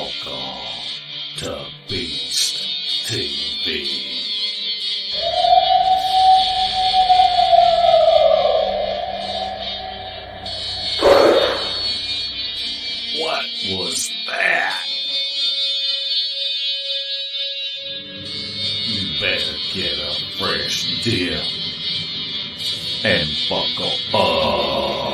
Welcome to Beast TV. What was that? You better get a fresh dip and buckle up.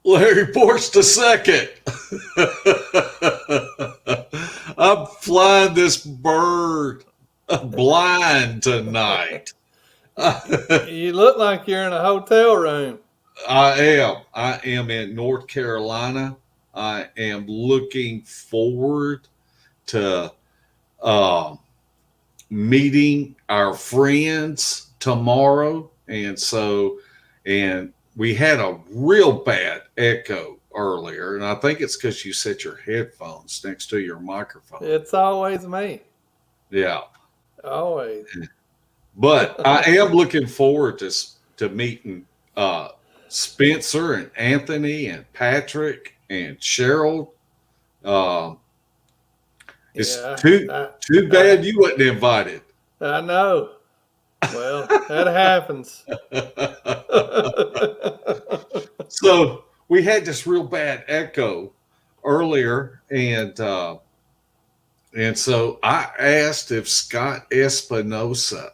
Larry Porch the second. I'm flying this bird blind tonight. You look like you're in a hotel room. I am in North Carolina. I am looking forward to meeting our friends tomorrow. And we had a real bad echo earlier, and I think it's because you set your headphones next to your microphone. It's always me. Yeah. Always. But I am looking forward to meeting Spencer and Anthony and Patrick and Cheryl. It's too bad you wasn't invited. I know. Well, that happens. So we had this real bad echo earlier, and so I asked if Scott Espinosa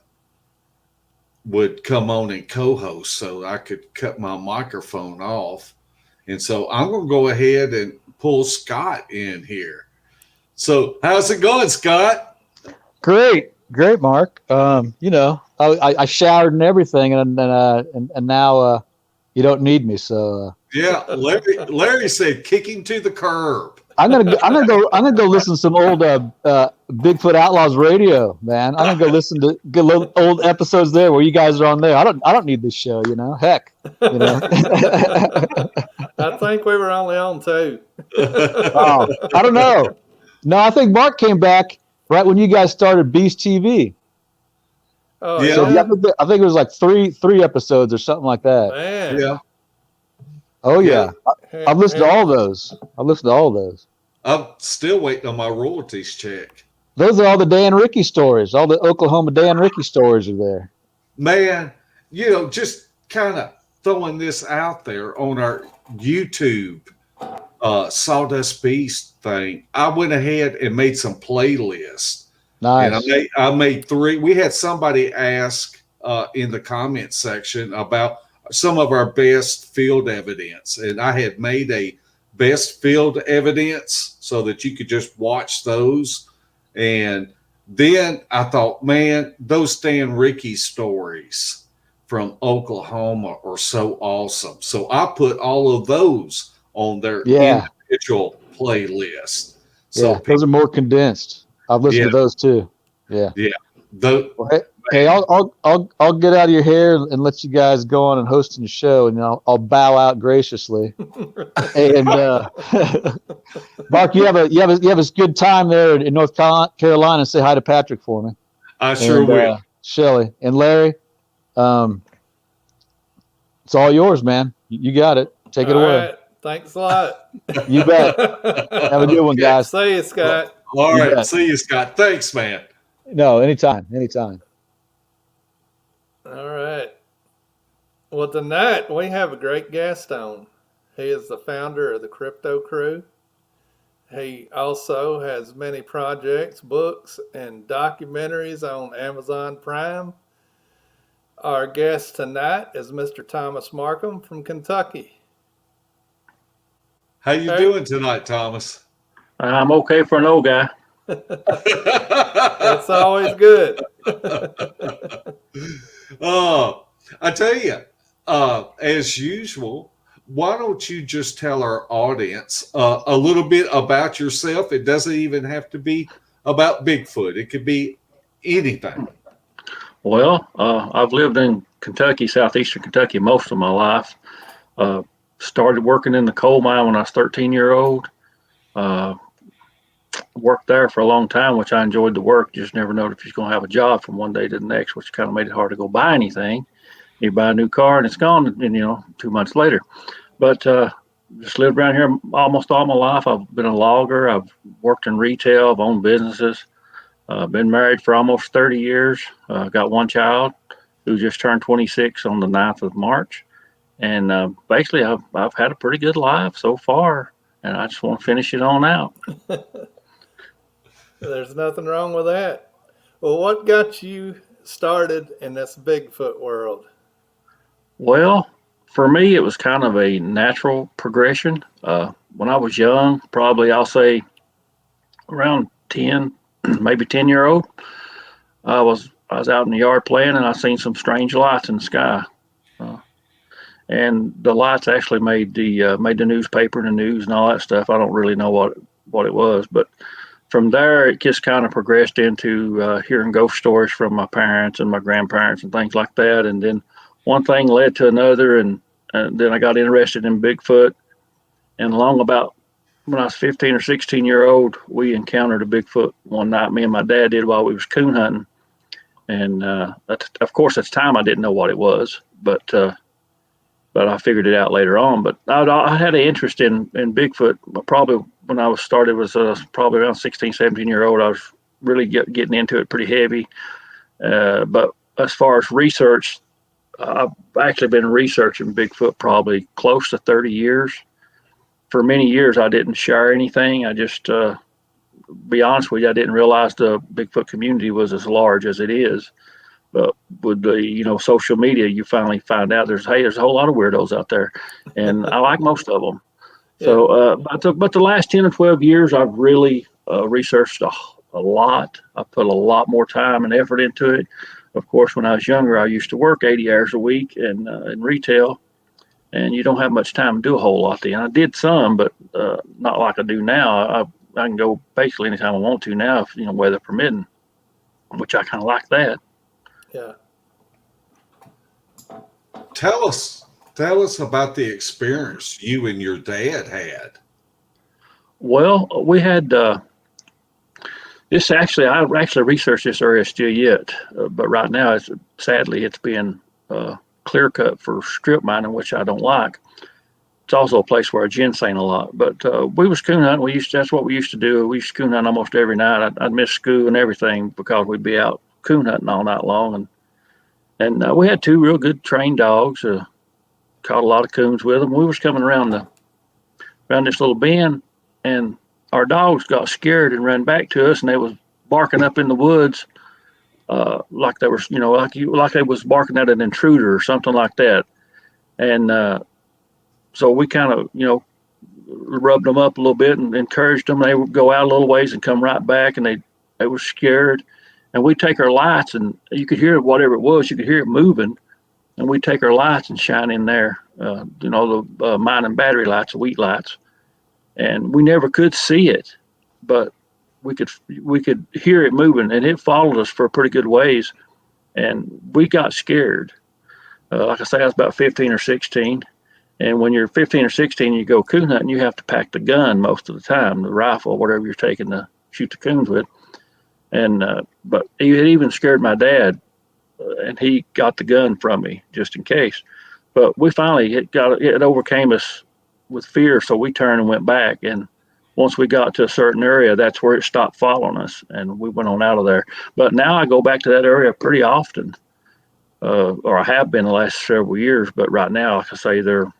would come on and co-host so I could cut my microphone off. And so I'm going to go ahead and pull Scott in here. So how's it going, Scott? Great, Mark. I showered and everything, and now you don't need me. So yeah, Larry said kick him to the curb. I'm gonna go listen to some old Bigfoot Outlaws radio, man. I'm gonna go listen to good old episodes there where you guys are on there. I don't need this show, heck, I think we were only on 2. Oh, I don't know. No, I think Mark came back right when you guys started Beast TV. Oh, yeah. So I think it was like three episodes or something like that. Man. Yeah. Oh yeah. I've listened to all those. I'm still waiting on my royalties check. Those are all the Dan Ricky stories. All the Oklahoma Dan Ricky stories are there. Man, just kind of throwing this out there on our YouTube Sawdust Beast thing. I went ahead and made some playlists. Nice. And I made 3. We had somebody ask in the comment section about some of our best field evidence. And I had made a best field evidence so that you could just watch those. And then I thought, man, those Dan Ricky stories from Oklahoma are so awesome. So I put all of those on their individual playlist. So those are more condensed. I've listened to those too. Yeah. Yeah. Hey, I'll get out of your hair and let you guys go on and hosting the show, and I'll bow out graciously. And Mark, you have a good time there in North Carolina. Say hi to Patrick for me. I sure will. Shelly and Larry, it's all yours, man. You got it. Take it away. Right. Thanks a lot. You bet. Have a good one, guys. See you, Scott. All right. See you, Scott. Thanks, man. No, anytime. All right. Well, tonight we have a great guest on. He is the founder of the Cryptic Crew. He also has many projects, books, and documentaries on Amazon Prime. Our guest tonight is Mr. Thomas Marcum from Kentucky. How you doing tonight, Thomas? I'm okay for an old guy. That's always good. I tell you, as usual, why don't you just tell our audience a little bit about yourself? It doesn't even have to be about Bigfoot. It could be anything. Well, I've lived in Kentucky, southeastern Kentucky, most of my life. Uh, Started working in the coal mine when I was 13-year-old. Uh, Worked there for a long time, which I enjoyed the work. Just never know if you're going to have a job from one day to the next, which kind of made it hard to go buy anything. You buy a new car and it's gone, and 2 months later. But just lived around here almost all my life. I've been a logger. I've worked in retail. I've owned businesses. Been married for almost 30 years. Got one child who just turned 26 on the 9th of March. And basically, I've had a pretty good life so far, and I just want to finish it on out. There's nothing wrong with that. Well, what got you started in this Bigfoot world? Well, for me, it was kind of a natural progression. When I was young, probably I'll say around 10, maybe 10-year-old, I was out in the yard playing, and I seen some strange lights in the sky. Uh, and the lights actually made the newspaper and the news and all that stuff. I don't really know what it was, but from there it just kind of progressed into hearing ghost stories from my parents and my grandparents and things like that. And then one thing led to another, and then I got interested in Bigfoot. And along about when I was 15 or 16-year-old, we encountered a Bigfoot one night. Me and my dad did while we was coon hunting. And of course, at the time I didn't know what it was, but I figured it out later on. But I had an interest in Bigfoot probably when I was started was probably around 16, 17-year-old. I was really getting into it pretty heavy. But as far as research, I've actually been researching Bigfoot probably close to 30 years. For many years, I didn't share anything. I just, be honest with you, I didn't realize the Bigfoot community was as large as it is. But with the social media, you finally find out there's a whole lot of weirdos out there, and I like most of them. Yeah. So, but the last 10 or 12 years, I've really researched a lot. I put a lot more time and effort into it. Of course, when I was younger, I used to work 80 hours a week in retail, and you don't have much time to do a whole lot then. I did some, but not like I do now. I can go basically anytime I want to now, if weather permitting, which I kind of like that. Yeah. Tell us about the experience you and your dad had. Well, we had this actually. I actually researched this area still yet, but right now, sadly it's being clear cut for strip mining, which I don't like. It's also a place where I ginseng a lot. But we was coon hunting. That's what we used to do. We used to coon hunt almost every night. I'd miss school and everything because we'd be out coon hunting all night long, and we had two real good trained dogs. Caught a lot of coons with them. We was coming around this little bend, and our dogs got scared and ran back to us, and they was barking up in the woods, like they were, like they was barking at an intruder or something like that. And so we kind of, rubbed them up a little bit and encouraged them. They would go out a little ways and come right back, and they were scared. And we'd take our lights, and you could hear whatever it was. You could hear it moving, and we'd take our lights and shine in there. The mining battery lights, the wheat lights, and we never could see it, but we could hear it moving, and it followed us for a pretty good ways, and we got scared. Like I say, I was about 15 or 16. And when you're 15 or 16, you go coon hunting, you have to pack the gun most of the time, the rifle, whatever you're taking to shoot the coons with. And but it even scared my dad, and he got the gun from me just in case. But we finally it overcame us with fear, so we turned and went back. And once we got to a certain area, that's where it stopped following us, and we went on out of there. But now I go back to that area pretty often, or I have been the last several years. But right now, like I say, they're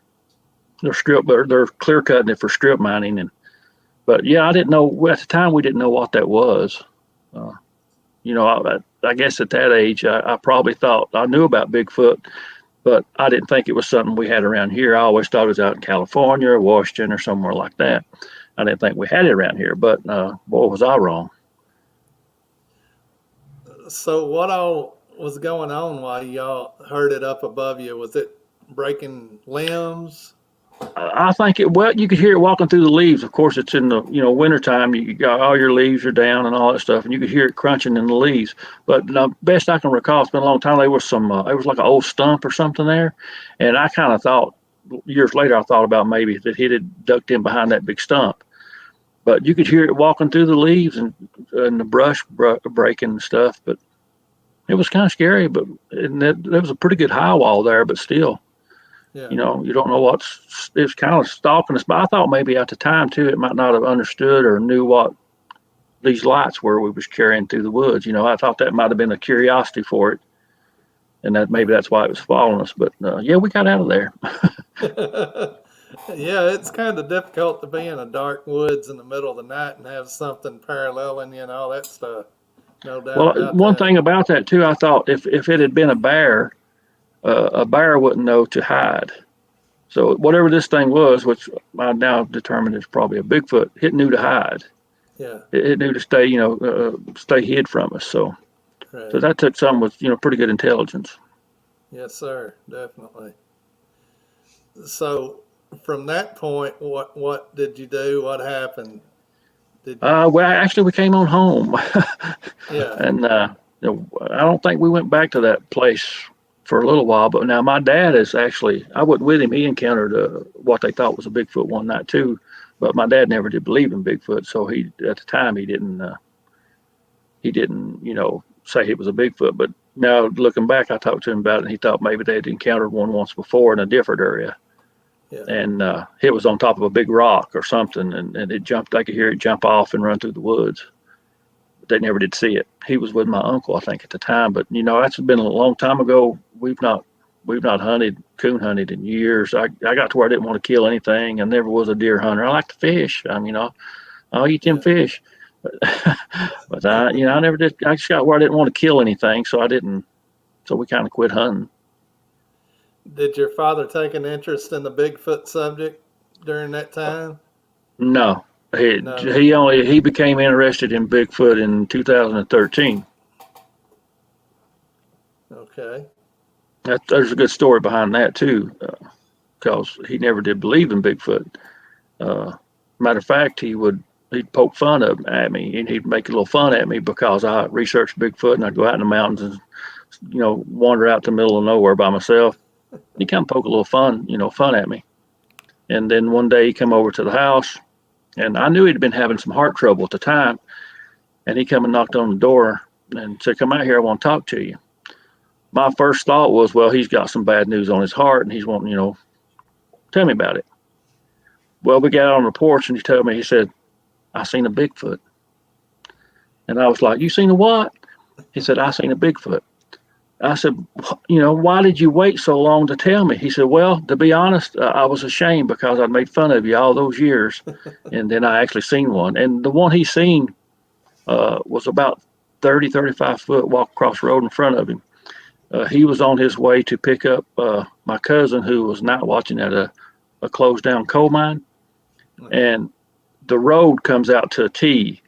clear cutting it for strip mining. But yeah, I didn't know at the time. We didn't know what that was. I guess at that age, I probably thought I knew about Bigfoot, but I didn't think it was something we had around here. I always thought it was out in California or Washington or somewhere like that. I didn't think we had it around here, but boy, was I wrong. So what all was going on while y'all heard it up above you? Was it breaking limbs? I think you could hear it walking through the leaves. Of course, it's in the, wintertime. You got all your leaves are down and all that stuff, and you could hear it crunching in the leaves. But best I can recall, it's been a long time. There was it was like an old stump or something there. And I kind of thought, years later, I thought about maybe that he had ducked in behind that big stump. But you could hear it walking through the leaves and the brush breaking and stuff. But it was kind of scary, but there was a pretty good high wall there, but still. Yeah. You don't know it's kind of stalking us. But I thought maybe at the time too, it might not have understood or knew what these lights were we was carrying through the woods. I thought that might have been a curiosity for it, and that's why it was following us. But yeah, we got out of there. Yeah, it's kind of difficult to be in a dark woods in the middle of the night and have something paralleling you and all that stuff. No doubt Well, about one that. thing about that too, I thought if it had been a bear wouldn't know to hide. So whatever this thing was, which I now determined is probably a Bigfoot, it knew to hide. Yeah. It knew to stay, stay hid from us. So Right. so that took some with, pretty good intelligence. Yes, sir. Definitely. So from that point, what did you do? What happened? Did you? Well, actually, we came on home, Yeah. and I don't think we went back to that place for a little while. But now my dad is actually, I wasn't with him. He encountered what they thought was a Bigfoot one night too, but my dad never did believe in Bigfoot. So at the time he didn't say it was a Bigfoot. But now looking back, I talked to him about it, and he thought maybe they had encountered one once before in a different area. Yeah. And it was on top of a big rock or something, and it jumped. I could hear it jump off and run through the woods. But they never did see it. He was with my uncle, I think, at the time. But that's been a long time ago. We've not coon hunted in years. I got to where I didn't want to kill anything. I never was a deer hunter. I like to fish. I'll eat them fish. But I never did. I just got where I didn't want to kill anything, so I didn't. So we kind of quit hunting. Did your father take an interest in the Bigfoot subject during that time? No, No. he became interested in Bigfoot in 2013. Okay. There's a good story behind that too, because he never did believe in Bigfoot. Matter of fact, he'd poke fun at me, and he'd make a little fun at me because I researched Bigfoot, and I'd go out in the mountains and wander out to the middle of nowhere by myself. He kind of poke a little fun at me. And then one day he come over to the house, and I knew he'd been having some heart trouble at the time. And he come and knocked on the door and said, "Come out here, I want to talk to you." My first thought was, well, he's got some bad news on his heart, and he's wanting, tell me about it. Well, we got out on the porch, and he said, "I seen a Bigfoot." And I was like, "You seen a what?" He said, "I seen a Bigfoot." I said, "Why did you wait so long to tell me?" He said, "Well, to be honest, I was ashamed because I'd made fun of you all those years. And then I actually seen one. And the one he seen was about 30, 35 foot, walk across the road in front of him. He was on his way to pick up my cousin who was night watching at a closed down coal mine. And the road comes out to a T.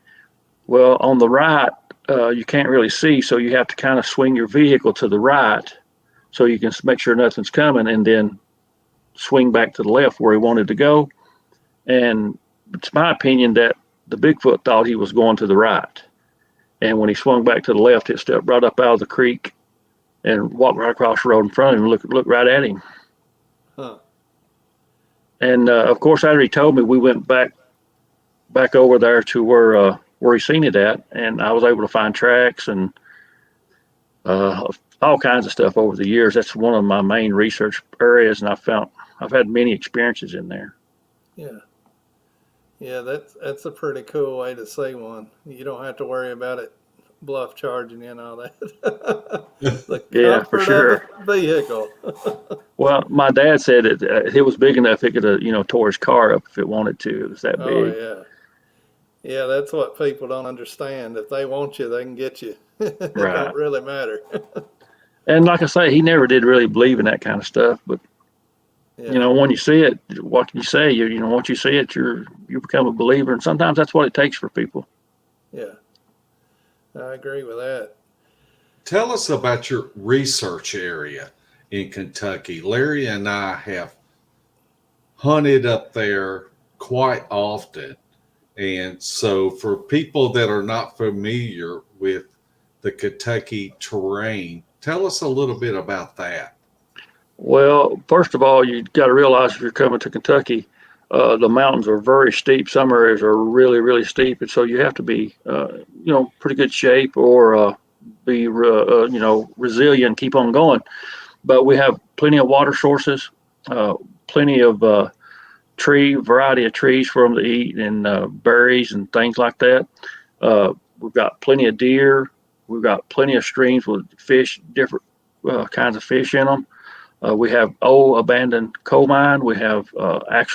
Well, on the right, you can't really see, so you have to kind of swing your vehicle to the right so you can make sure nothing's coming, and then swing back to the left where he wanted to go. And it's my opinion that the Bigfoot thought he was going to the right. And when he swung back to the left, it stepped right up out of the creek and walked right across the road in front of him and looked right at him. Huh. And of course, after he told me, we went back over there to where he seen it at, and I was able to find tracks and all kinds of stuff over the years. That's one of my main research areas, and I've had many experiences in there. Yeah. Yeah, that's a pretty cool way to see one. You don't have to worry about it bluff charging you and all that. The Yeah, for comfort sure. of the vehicle. Well, my dad said it was big enough it could have tore his car up if it wanted to. It was that Oh big. yeah. Yeah, that's what people don't understand. If they want you, they can get you. It Right. don't really matter. And like I say, he never did really believe in that kind of stuff. But Yeah. when you see it, what can you say? Once you see it, you become a believer, and sometimes that's what it takes for people. Yeah. I agree with that. Tell us about your research area in Kentucky. Larry and I have hunted up there quite often. And so, for people that are not familiar with the Kentucky terrain, tell us a little bit about that. Well, first of all, you got to realize if you're coming to Kentucky, the mountains are very steep. Some areas are really, really steep, and so you have to be, pretty good shape or be, resilient, keep on going. But we have plenty of water sources, plenty of variety of trees for them to eat, and berries and things like that. We've got plenty of deer. We've got plenty of streams with fish, different kinds of fish in them. We have old abandoned coal mine. We have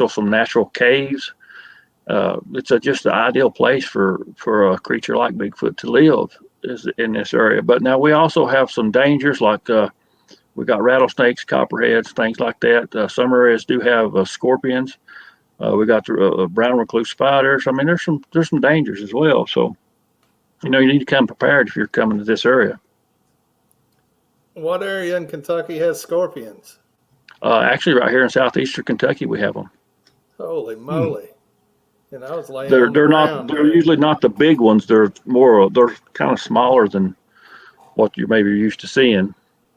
some natural caves. It's just the ideal place for a creature like Bigfoot to live is in this area. But now we also have some dangers like we got rattlesnakes, copperheads, things like that. Some areas do have scorpions. We got the brown recluse spiders. I mean, there's some dangers as well. So, you need to come prepared if you're coming to this area. What area in Kentucky has scorpions? Actually, right here in southeastern Kentucky, we have them. Holy moly! And I was laying They're on the ground. they're usually not the big ones. They're kind of smaller than what you maybe used to seeing.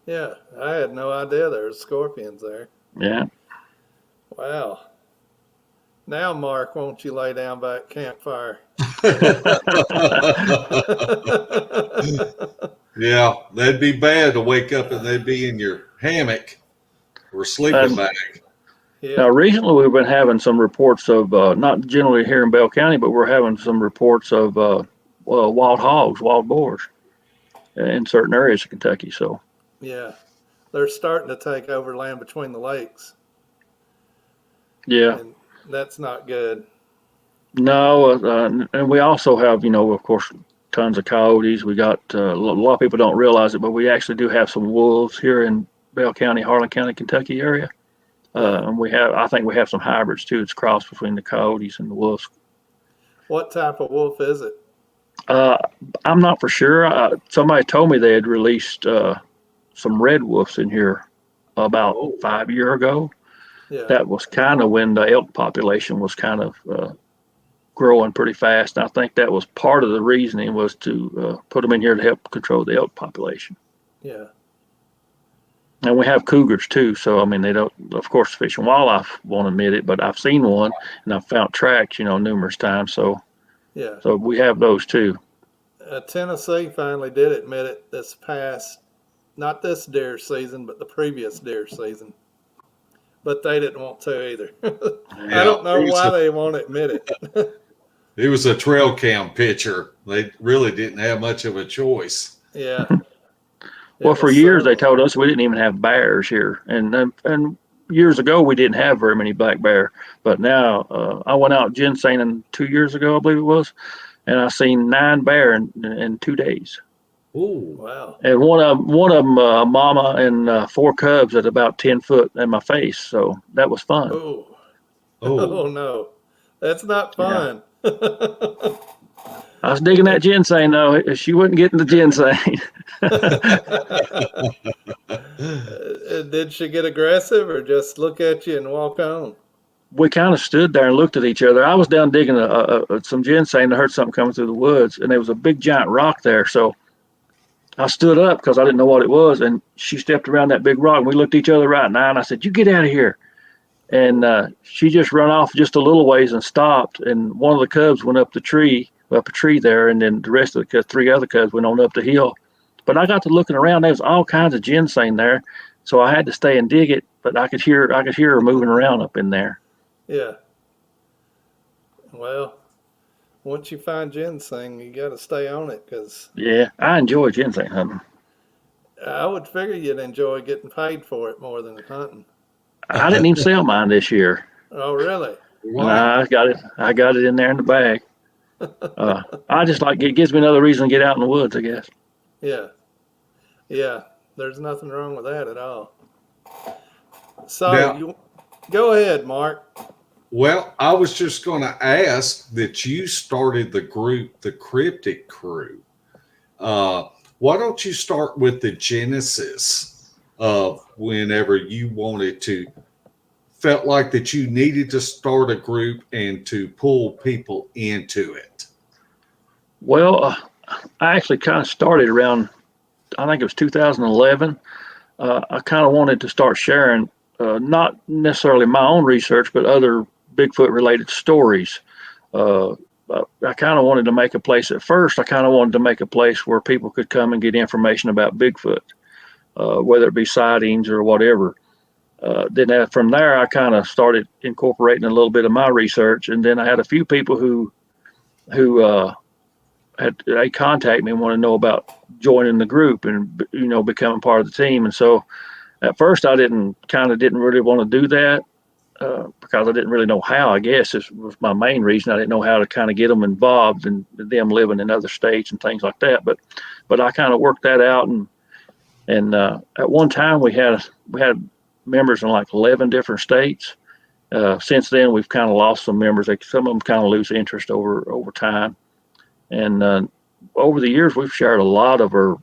Yeah, I had no idea there were scorpions there. Yeah. Wow. Now, Mark, won't you lay down by a campfire? Yeah, that'd be bad to wake up and they'd be in your hammock or sleeping bag. Yeah. Now, recently we've been having some reports of, not generally here in Bell County, but we're having some reports of wild hogs, wild boars in certain areas of Kentucky. So, yeah, they're starting to take over land between the lakes. Yeah. And that's not good. No, and we also have, of course, tons of coyotes. We got a lot of people don't realize it, but we actually do have some wolves here in Bell County, Harlan County, Kentucky area. And I think we have some hybrids too. It's crossed between the coyotes and the wolves. What type of wolf is it? I'm not for sure. Somebody told me they had released some red wolves in here about 5 years ago. Yeah. That was kind of when the elk population was kind of growing pretty fast. And I think that was part of the reasoning was to put them in here to help control the elk population. Yeah. And we have cougars too. So, I mean, they don't, of course, Fish and Wildlife won't admit it, but I've seen one and I've found tracks, numerous times. So, yeah. So we have those too. Tennessee finally did admit it this past, not this deer season, but the previous deer season. But they didn't want to either. I don't know why they won't admit it. It was a trail cam picture. They really didn't have much of a choice. Yeah. Well, for years they told us we didn't even have bears here, and years ago we didn't have very many black bear. But now I went out ginsening 2 years ago, I believe it was, and I seen 9 bear in 2 days. Oh, wow! And one of them, mama and 4 cubs at about 10 foot in my face. So that was fun. Oh no, that's not fun. Yeah. I was digging that ginseng though. She wasn't getting the ginseng. Did she get aggressive or just look at you and walk on? We kind of stood there and looked at each other. I was down digging some ginseng and I heard something coming through the woods, and there was a big giant rock there. So I stood up because I didn't know what it was, and she stepped around that big rock, and we looked at each other right in the eye, and I said, "You get out of here." And she just ran off just a little ways and stopped, and one of the cubs went up a tree there, and then the rest of the 3 other cubs went on up the hill. But I got to looking around. There was all kinds of ginseng there, so I had to stay and dig it, but I could hear her moving around up in there. Yeah. Well, once you find ginseng, you got to stay on it because. Yeah, I enjoy ginseng hunting. I would figure you'd enjoy getting paid for it more than hunting. I didn't even sell mine this year. Oh, really? Wow. Nah, I got it in there in the bag. I just it gives me another reason to get out in the woods, I guess. Yeah. Yeah. There's nothing wrong with that at all. So now, go ahead, Mark. Well, I was just going to ask that you started the group, the Cryptic Crew. Why don't you start with the genesis of whenever you wanted to felt like that you needed to start a group and to pull people into it? Well, I actually kind of started around, I think it was 2011. I kind of wanted to start sharing, not necessarily my own research, but other Bigfoot related stories. I kind of wanted to make a place at first. I kind of wanted to make a place where people could come and get information about Bigfoot, whether it be sightings or whatever. Then from there, I kind of started incorporating a little bit of my research, and then I had a few people who they contact me and want to know about joining the group and becoming part of the team. And so at first I didn't really want to do that because I didn't really know how. I guess this was my main reason. I didn't know how to kind of get them involved and them living in other states and things like that. But I kind of worked that out, and at one time we had members in like 11 different states. Since then we've kind of lost some members. Some of them kind of lose interest over time. And over the years, we've shared a lot of our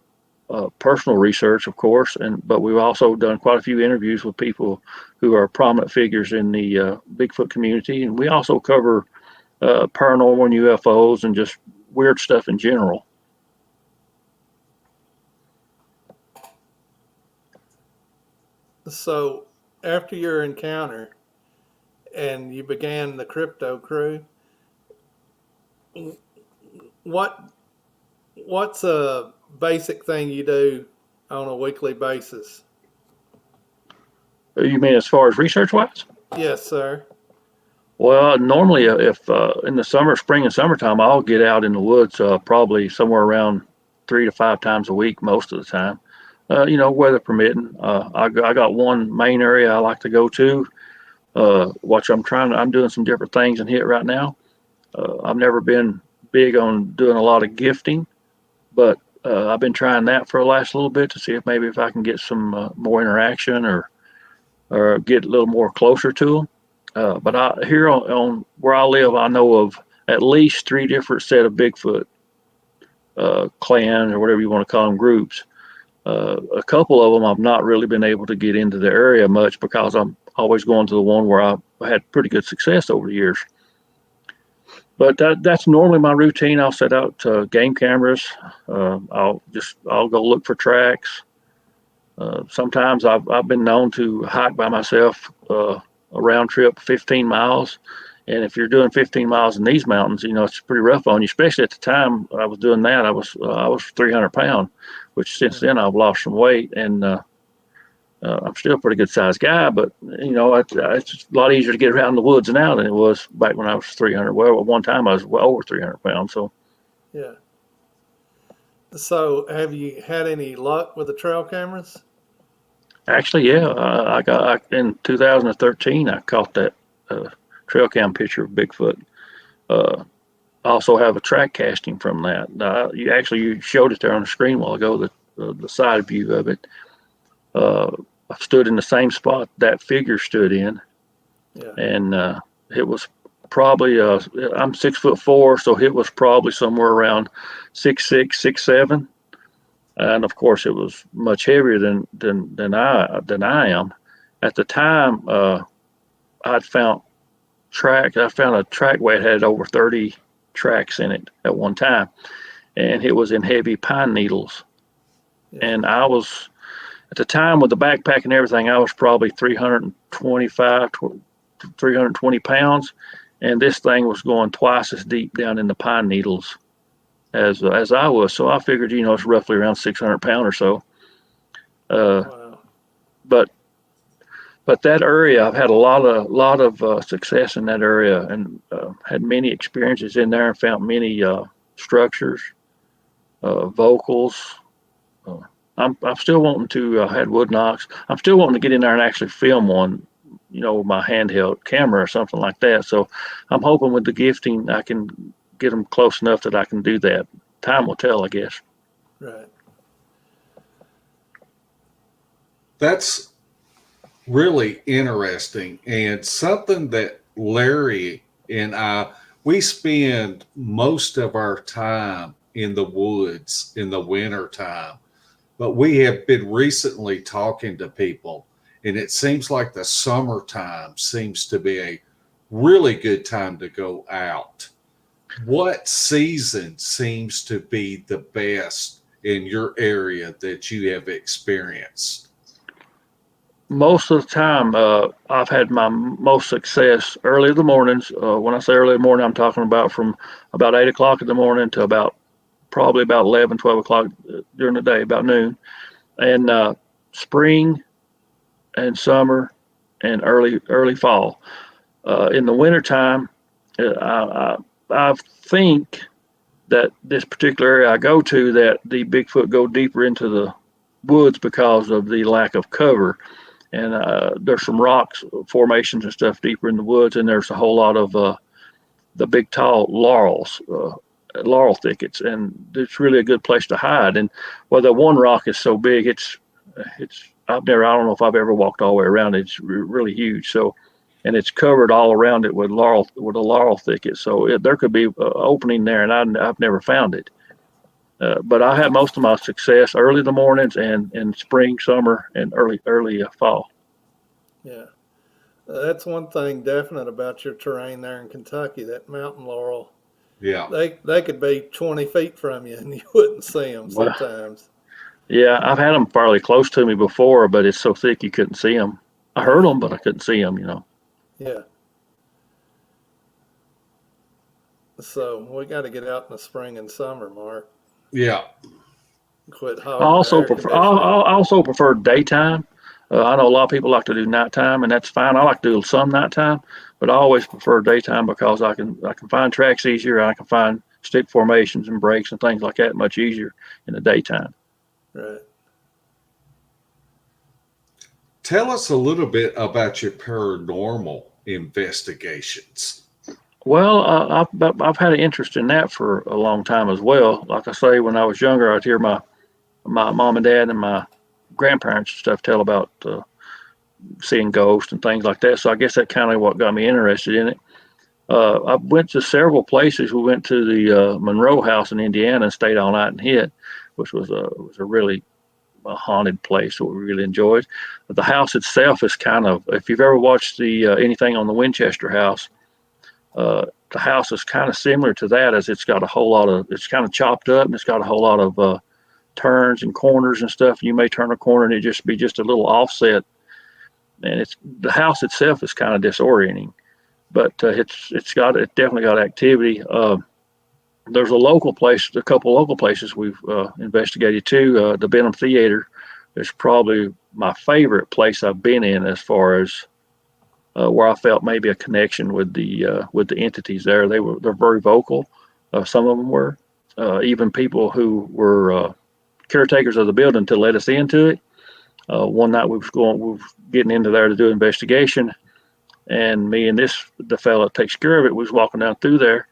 personal research, of course, but we've also done quite a few interviews with people who are prominent figures in the Bigfoot community. And we also cover paranormal and UFOs and just weird stuff in general. So after your encounter and you began the Crypto Crew, what's a basic thing you do on a weekly basis? You mean as far as research wise? Yes, sir. Well, normally if in the spring and summertime, I'll get out in the woods probably somewhere around 3 to 5 times a week most of the time. Weather permitting. I got one main area I like to go to. I'm doing some different things in here right now. I've never been big on doing a lot of gifting, but I've been trying that for the last little bit to see if I can get some more interaction or get a little more closer to them. But here on where I live, I know of at least 3 different set of Bigfoot clan or whatever you want to call them groups. A couple of them I've not really been able to get into the area much because I'm always going to the one where I had pretty good success over the years. But that's normally my routine. I'll set out game cameras. I'll go look for tracks. Sometimes I've been known to hike by myself a round trip 15 miles. And if you're doing 15 miles in these mountains, it's pretty rough on you. Especially at the time I was doing that, I was 300 pounds, which since then I've lost some weight, and I'm still a pretty good sized guy. But it's a lot easier to get around the woods now than it was back when I was 300. Well, at one time I was well over 300 pounds. So yeah. So have you had any luck with the trail cameras? actually, yeah, I got in 2013 I caught that trail cam picture of Bigfoot. I also have a track casting from that. You showed it there on the screen a while ago, the side view of it. I stood in the same spot that figure stood in, Yeah. and it was probably I'm 6'4", so it was probably somewhere around 6'6", 6'7", and of course it was much heavier than I am. At the time, I found a trackway that had over 30 tracks in it at one time, and it was in heavy pine needles. Yeah. And I was, at the time with the backpack and everything, I was probably 320 pounds, and this thing was going twice as deep down in the pine needles as I was. So I figured, it's roughly around 600 pounds or so. Wow. But that area, I've had a lot of success in that area, and had many experiences in there, and found many structures, vocals. I'm still wanting to had wood knocks. I'm still wanting to get in there and actually film one, with my handheld camera or something like that. So I'm hoping with the gifting I can get them close enough that I can do that. Time will tell, I guess. Right. That's really interesting, and something that Larry and we spend most of our time in the woods in the winter time, but we have been recently talking to people, and it seems like the summertime seems to be a really good time to go out. What season seems to be the best in your area that you have experienced? Most of the time, I've had my most success early in the mornings. When I say early in the morning, I'm talking about from about 8 o'clock in the morning to about probably about 11, 12 o'clock during the day, about noon. And spring and summer and early fall. In the wintertime, I think that this particular area I go to, that the Bigfoot go deeper into the woods because of the lack of cover. And there's some rocks formations and stuff deeper in the woods, and there's a whole lot of the big tall laurel thickets, and it's really a good place to hide. And well, the one rock is so big, it's I don't know if I've ever walked all the way around it. It's really huge. So, and it's covered all around it with a laurel thicket. So there could be an opening there, and I've never found it. But I have most of my success early in the mornings and in spring, summer, and early fall. Yeah. That's one thing definite about your terrain there in Kentucky, that mountain laurel. Yeah. They could be 20 feet from you and you wouldn't see them sometimes. Yeah, I've had them fairly close to me before, but it's so thick you couldn't see them. I heard them, but I couldn't see them, Yeah. So we got to get out in the spring and summer, Mark. Yeah. Quit I hogging also the air prefer I also prefer daytime. I know a lot of people like to do nighttime, and that's fine. I like to do some nighttime, but I always prefer daytime because I can find tracks easier. I can find stick formations and breaks and things like that much easier in the daytime. Right. Tell us a little bit about your paranormal investigations. Well, I've had an interest in that for a long time as well. Like I say, when I was younger, I'd hear my mom and dad and my grandparents and stuff tell about seeing ghosts and things like that. So I guess that kind of what got me interested in it. I went to several places. We went to the Monroe House in Indiana and stayed all night and hid, which was a really haunted place that we really enjoyed. The house itself is kind of, if you've ever watched the anything on the Winchester House, the house is kind of similar to that, as it's got a whole lot of, it's kind of chopped up and it's got a whole lot of turns and corners and stuff. You may turn a corner and it just be just a little offset, and the house itself is kind of disorienting, but it's definitely got activity. There's a couple local places we've investigated too. The Benham Theater is probably my favorite place I've been in, as far as where I felt maybe a connection with the entities there. They're very vocal. Some of them were even people who were caretakers of the building to let us into it. One night we were getting into there to do an investigation, and me and the fellow that takes care of it was walking down through there,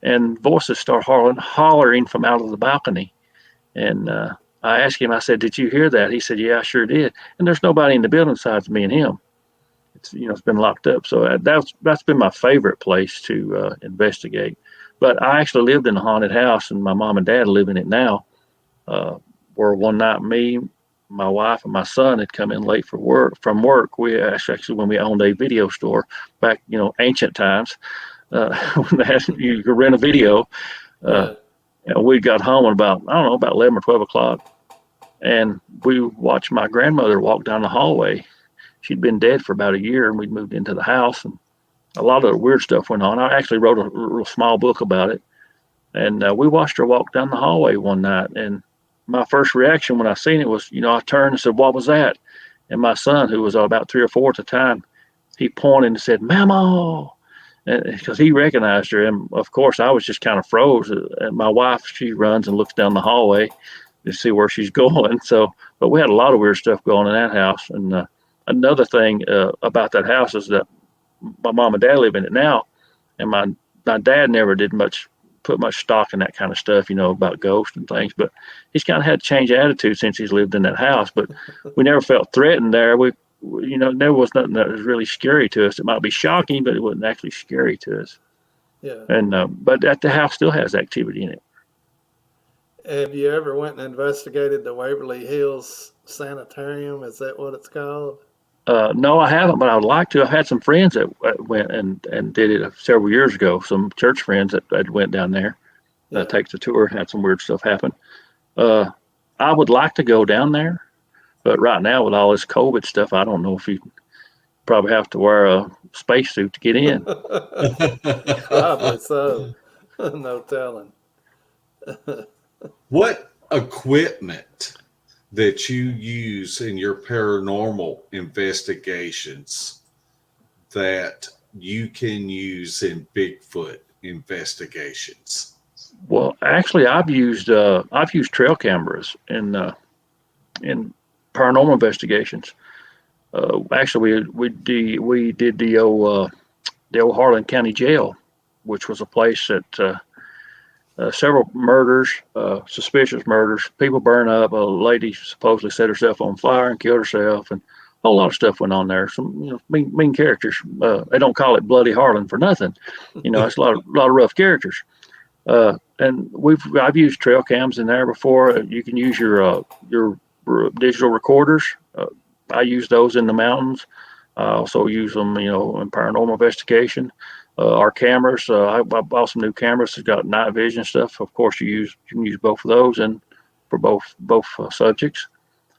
and voices start hollering from out of the balcony. And I asked him, I said, "Did you hear that?" He said, "Yeah, I sure did." And there's nobody in the building besides me and him. It's been locked up. So that's been my favorite place to investigate. But I actually lived in a haunted house, and my mom and dad live in it now. Where one night, me, my wife, and my son had come in late from work. We actually, when we owned a video store back, ancient times, when you could rent a video. We got home at about 11 or 12 o'clock, and we watched my grandmother walk down the hallway. She'd been dead for about a year, and we'd moved into the house, and a lot of the weird stuff went on. I actually wrote a real small book about it, and we watched her walk down the hallway one night, and my first reaction when I seen it was, I turned and said, "What was that?" And my son, who was about 3 or 4 at the time, he pointed and said, "Mama," because he recognized her. And of course, I was just kind of froze. And my wife, she runs and looks down the hallway to see where she's going. So, but we had a lot of weird stuff going in that house. And another thing about that house is that my mom and dad live in it now, and my dad never did put much stock in that kind of stuff, about ghosts and things. But he's kind of had to change attitude since he's lived in that house. But we never felt threatened there. There was nothing that was really scary to us. It might be shocking, but it wasn't actually scary to us. Yeah. And but the house still has activity in it. Have you ever went and investigated the Waverly Hills Sanitarium? Is that what it's called? No, I haven't, but I would like to. I've had some friends that went and did it several years ago. Some church friends that went down there, Yeah. take the tour. Had some weird stuff happen. I would like to go down there, but right now with all this COVID stuff, I don't know if you probably have to wear a spacesuit to get in. Probably so. No telling. What equipment that you use in your paranormal investigations that you can use in Bigfoot investigations? Well, actually, I've used trail cameras in paranormal investigations. Actually, we did the old Harlan County Jail, which was a place that several murders, suspicious murders, people burn up. A lady supposedly set herself on fire and killed herself, and a whole lot of stuff went on there. Some mean characters. They don't call it Bloody Harlan for nothing. It's a lot of rough characters. And I've used trail cams in there before. You can use your digital recorders. I use those in the mountains. I also use them, in paranormal investigation. Our cameras, I bought some new cameras that got night vision stuff. Of course, you can use both of those and for both subjects.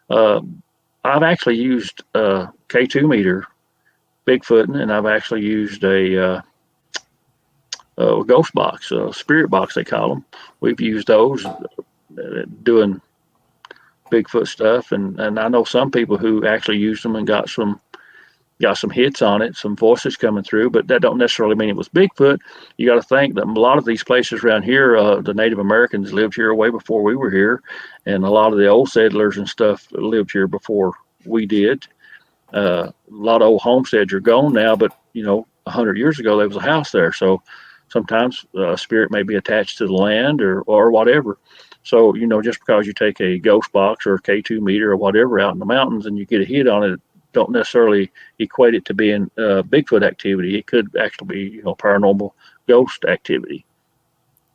I've actually used K2 meter Bigfooting, and I've actually used a ghost box, spirit box they call them. We've used those doing Bigfoot stuff, and I know some people who actually used them and got some hits on it, some voices coming through, but that don't necessarily mean it was Bigfoot. You got to think that a lot of these places around here, the Native Americans lived here way before we were here, and a lot of the old settlers and stuff lived here before we did. A lot of old homesteads are gone now, but 100 years ago there was a house there, so sometimes a spirit may be attached to the land or whatever. So just because you take a ghost box or a K2 meter or whatever out in the mountains and you get a hit on it, don't necessarily equate it to being Bigfoot activity. It could actually be paranormal ghost activity.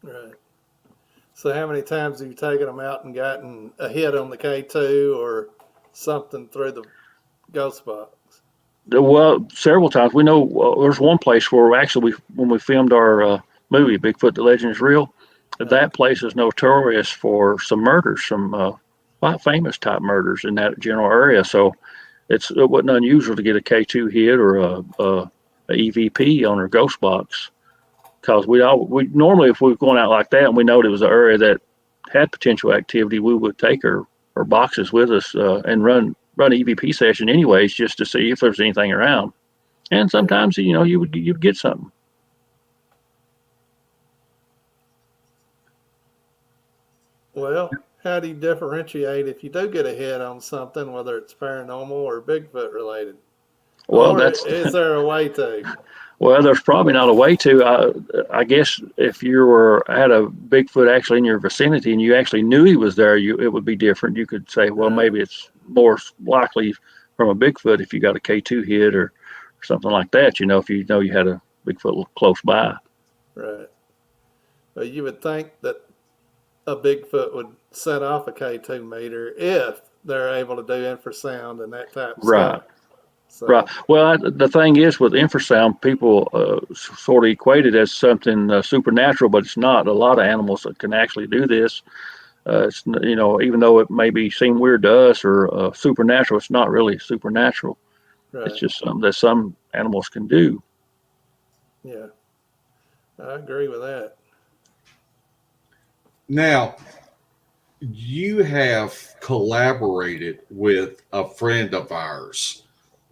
Right. So how many times have you taken them out and gotten a hit on the K2 or something through the ghost box? Well, several times. We know there's one place where when we filmed our movie Bigfoot: The Legend Is Real, that place is notorious for some murders, some quite famous type murders in that general area. So it wasn't unusual to get a K2 hit or a EVP on our ghost box, because we normally, if we were going out like that and we know it was an area that had potential activity, we would take our boxes with us and run an EVP session anyways, just to see if there's anything around. And sometimes you'd get something. Well, how do you differentiate if you do get a hit on something, whether it's paranormal or Bigfoot related? Well, is there a way to? Well, there's probably not a way to. I guess if you had a Bigfoot actually in your vicinity and you actually knew he was there, it would be different. You could say, well, maybe it's more likely from a Bigfoot if you got a K2 hit or something like that. If you know you had a Bigfoot close by. Right. Well, you would think that a Bigfoot would set off a K2 meter if they're able to do infrasound and that type of Right. stuff. So, Right. Well, the thing is with infrasound, people sort of equate it as something supernatural, but it's not. A lot of animals that can actually do this. It's even though it may seem weird to us or supernatural, it's not really supernatural. right. It's just something that some animals can do. Yeah, I agree with that. Now, you have collaborated with a friend of ours,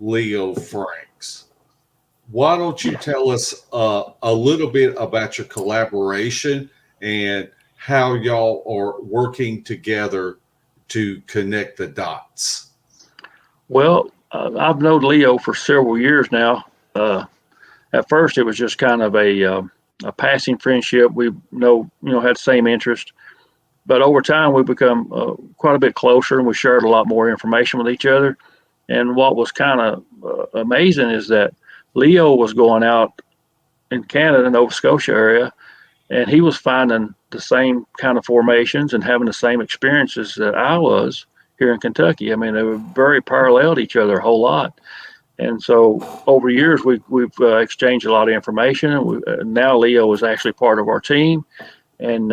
Leo Franks. Why don't you tell us a little bit about your collaboration and how y'all are working together to connect the dots? Well, I've known Leo for several years now. At first, it was just kind of a passing friendship. We had the same interest, but over time we become quite a bit closer, and we shared a lot more information with each other. And what was kind of amazing is that Leo was going out in Canada, Nova Scotia area, and he was finding the same kind of formations and having the same experiences that I was here in Kentucky. I mean, they were very parallel to each other a whole lot. And so over years, we've exchanged a lot of information. And now Leo is actually part of our team, and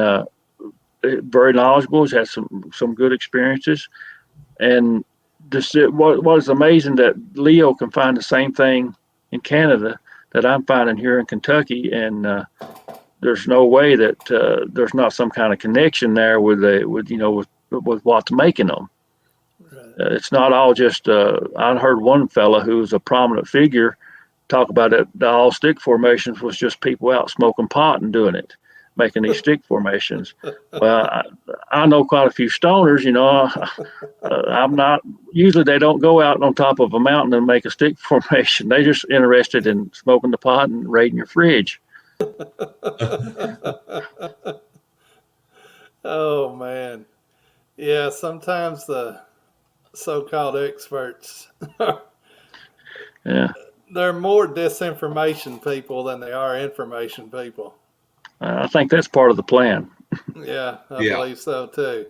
very knowledgeable. He's had some good experiences. And this, what is amazing that Leo can find the same thing in Canada that I'm finding here in Kentucky, and there's no way that there's not some kind of connection there with what's making them. Right. It's not all just. I heard one fella who was a prominent figure talk about it. The all stick formations was just people out smoking pot and doing it, making these stick formations. Well, I know quite a few stoners. I'm not. Usually, they don't go out on top of a mountain and make a stick formation. They just interested in smoking the pot and raiding your fridge. Oh man, yeah. Sometimes the so-called experts, Yeah, they're more disinformation people than they are information people. I think that's part of the plan. Yeah, I Yeah. believe so too.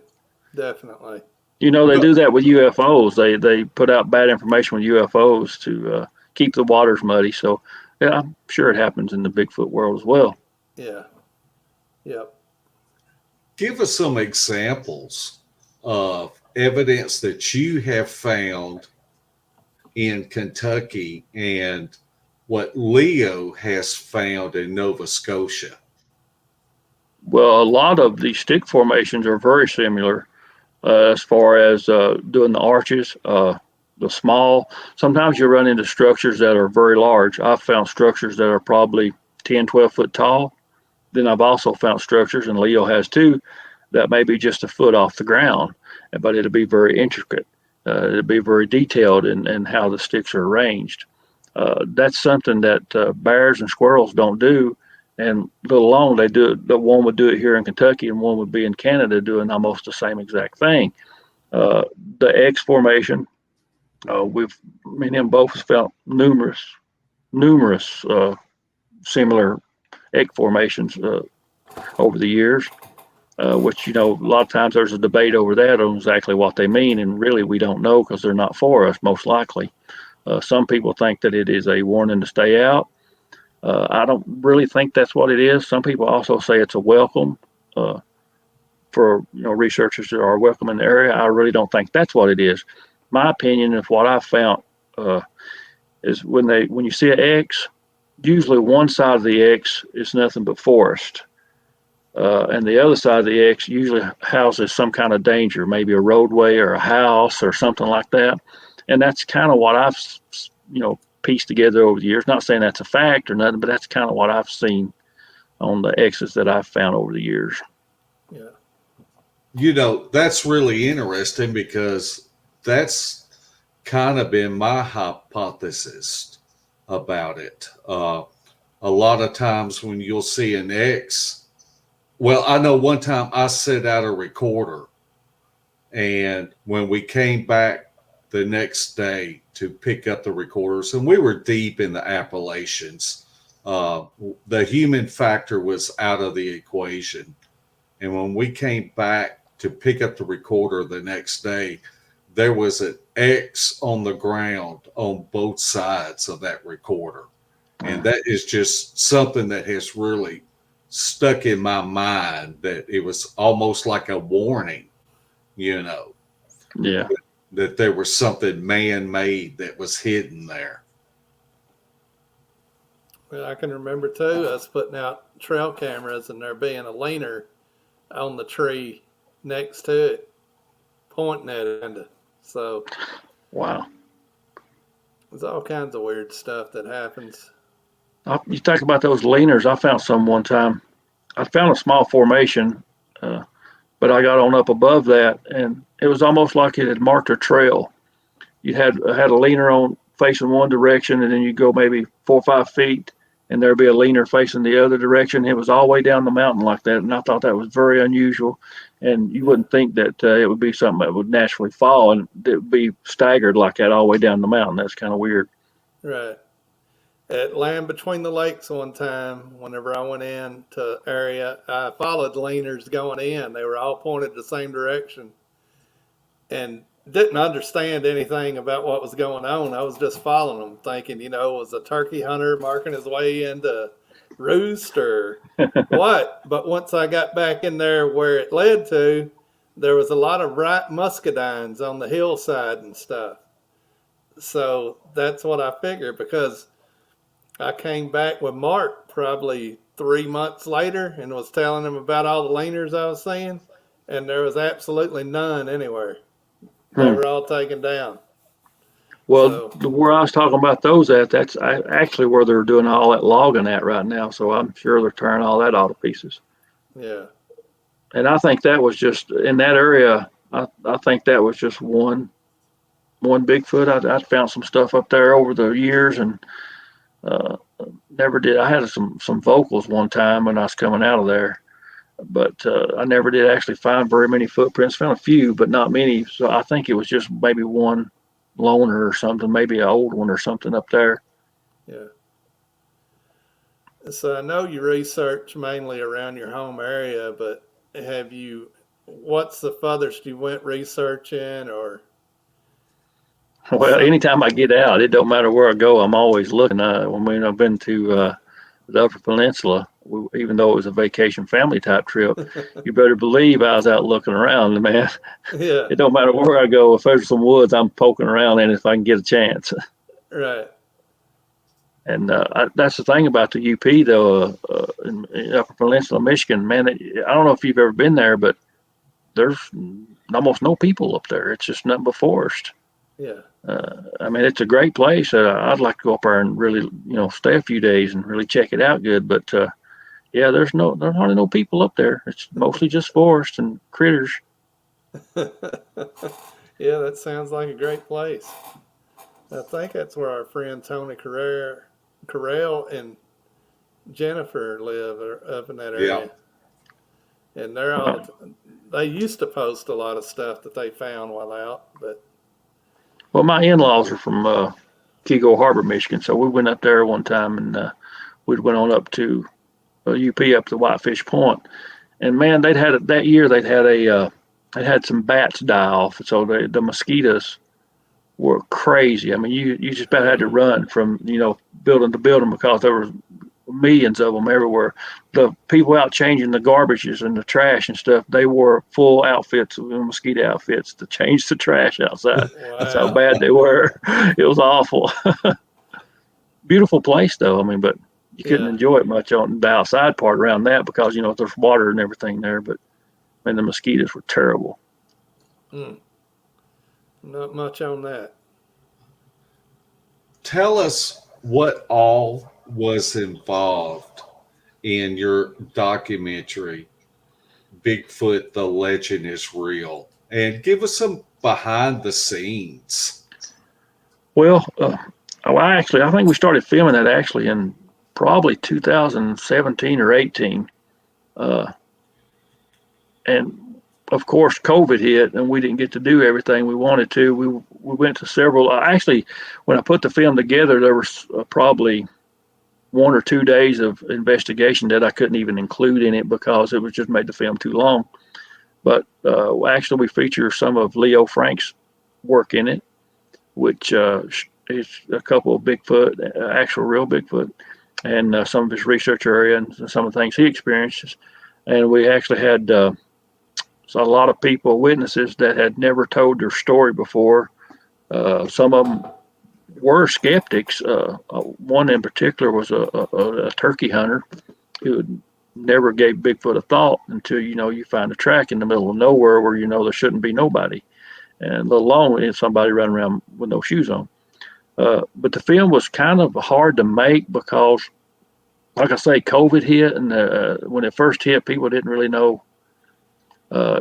Definitely. They do that with UFOs. They put out bad information with UFOs to keep the waters muddy. So, yeah, I'm sure it happens in the Bigfoot world as well. Yeah. Yep. Give us some examples of evidence that you have found in Kentucky and what Leo has found in Nova Scotia. Well, a lot of these stick formations are very similar as far as doing the arches, the small. Sometimes you run into structures that are very large. I've found structures that are probably 10, 12 foot tall. Then I've also found structures, and Leo has too, that may be just a foot off the ground, but it'll be very intricate. It'll be very detailed in how the sticks are arranged. That's something that bears and squirrels don't do. And let alone they do it, one would do it here in Kentucky and one would be in Canada doing almost the same exact thing. The X formation, me and him both found numerous similar egg formations over the years, which, a lot of times there's a debate over that on exactly what they mean. And really, we don't know because they're not for us, most likely. Some people think that it is a warning to stay out. I don't really think that's what it is. Some people also say it's a welcome for researchers that are welcome in the area. I really don't think that's what it is. My opinion of what I've found is when you see an X, usually one side of the X is nothing but forest. And the other side of the X usually houses some kind of danger, maybe a roadway or a house or something like that. And that's kind of what I've, pieced together over the years. Not saying that's a fact or nothing, but that's kind of what I've seen on the X's that I've found over the years. Yeah. That's really interesting because that's kind of been my hypothesis about it. A lot of times when you'll see an X, well, I know one time I set out a recorder, and when we came back the next day to pick up the recorders, and we were deep in the Appalachians, the human factor was out of the equation. And when we came back to pick up the recorder the next day, there was an X on the ground on both sides of that recorder. And that is just something that has really stuck in my mind, that it was almost like a warning, Yeah. that there was something man-made that was hidden there. Well, I can remember too, us putting out trail cameras and there being a leaner on the tree next to it, pointing at it. So, Wow. there's all kinds of weird stuff that happens. You talk about those leaners. I found some one time. I found a small formation, but I got on up above that, and it was almost like it had marked a trail. You had a leaner on facing one direction, and then you go maybe 4 or 5 feet, and there'd be a leaner facing the other direction. It was all the way down the mountain like that, and I thought that was very unusual. And you wouldn't think that it would be something that would naturally fall, and it would be staggered like that all the way down the mountain. That's kind of weird. Right. At Land Between the Lakes one time, whenever I went in to area, I followed leaners going in. They were all pointed the same direction. And didn't understand anything about what was going on. I was just following them, thinking, it was a turkey hunter marking his way into roost or what. But once I got back in there where it led to, there was a lot of ripe muscadines on the hillside and stuff. So that's what I figured, because I came back with Mark probably 3 months later and was telling him about all the leaners I was seeing, and there was absolutely none anywhere. They were all taken down. Well, So, where I was talking about those at, that's actually where they're doing all that logging at right now. So I'm sure they're tearing all that all to pieces. yeah. And I think that was just in that area. I think that was just one Bigfoot. I found some stuff up there over the years, and uh, never did. I had some vocals one time when I was coming out of there, but I never did actually find very many footprints. Found a few, but not many. So I think it was just maybe one loner or something, maybe an old one or something up there. Yeah. So I know you research mainly around your home area, but what's the furthest you went researching or? Well, anytime I get out, it don't matter where I go, I'm always looking. I've been to the Upper Peninsula, even though it was a vacation family type trip, you better believe I was out looking around, man. Yeah. It don't matter where I go. If there's some woods, I'm poking around in if I can get a chance. Right. And that's the thing about the UP, though, in Upper Peninsula, Michigan, man. I don't know if you've ever been there, but there's almost no people up there. It's just nothing but forest. Yeah. I mean, it's a great place. I'd like to go up there and really, stay a few days and really check it out good. But yeah, there's hardly no people up there. It's mostly just forest and critters. Yeah, that sounds like a great place. I think that's where our friend Tony Carell and Jennifer live up in that area. Yeah. And they used to post a lot of stuff that they found while out, but. Well, my in-laws are from Kego Harbor, Michigan, so we went up there one time, and we went on up to UP up to Whitefish Point, and man, they'd had some bats die off, so the mosquitoes were crazy. I mean, you just about had to run from building to building because there were millions of them everywhere. The people out changing the garbages and the trash and stuff, they wore full outfits, mosquito outfits, to change the trash outside. Wow. That's how bad they were. It was awful. Beautiful place though. I mean, but you couldn't enjoy it much on the outside part around that because there's water and everything there. But man, the mosquitoes were terrible. Not much on that. Tell us what all was involved in your documentary, Bigfoot, the Legend is Real, and give us some behind the scenes. Well, I think we started filming that actually in probably 2017 or 18. And of course, COVID hit, and we didn't get to do everything we wanted to. We went to several. Actually, when I put the film together, there was probably 1 or 2 days of investigation that I couldn't even include in it because it was just made the film too long. But actually, we feature some of Leo Frank's work in it, which is a couple of Bigfoot, actual real Bigfoot, and some of his research area and some of the things he experiences. And we actually had a lot of people, witnesses that had never told their story before. Some of them were skeptics. One in particular was a turkey hunter who never gave Bigfoot a thought until you find a track in the middle of nowhere where there shouldn't be nobody, and let alone somebody running around with no shoes on. But the film was kind of hard to make because, like I say, COVID hit, and when it first hit, people didn't really know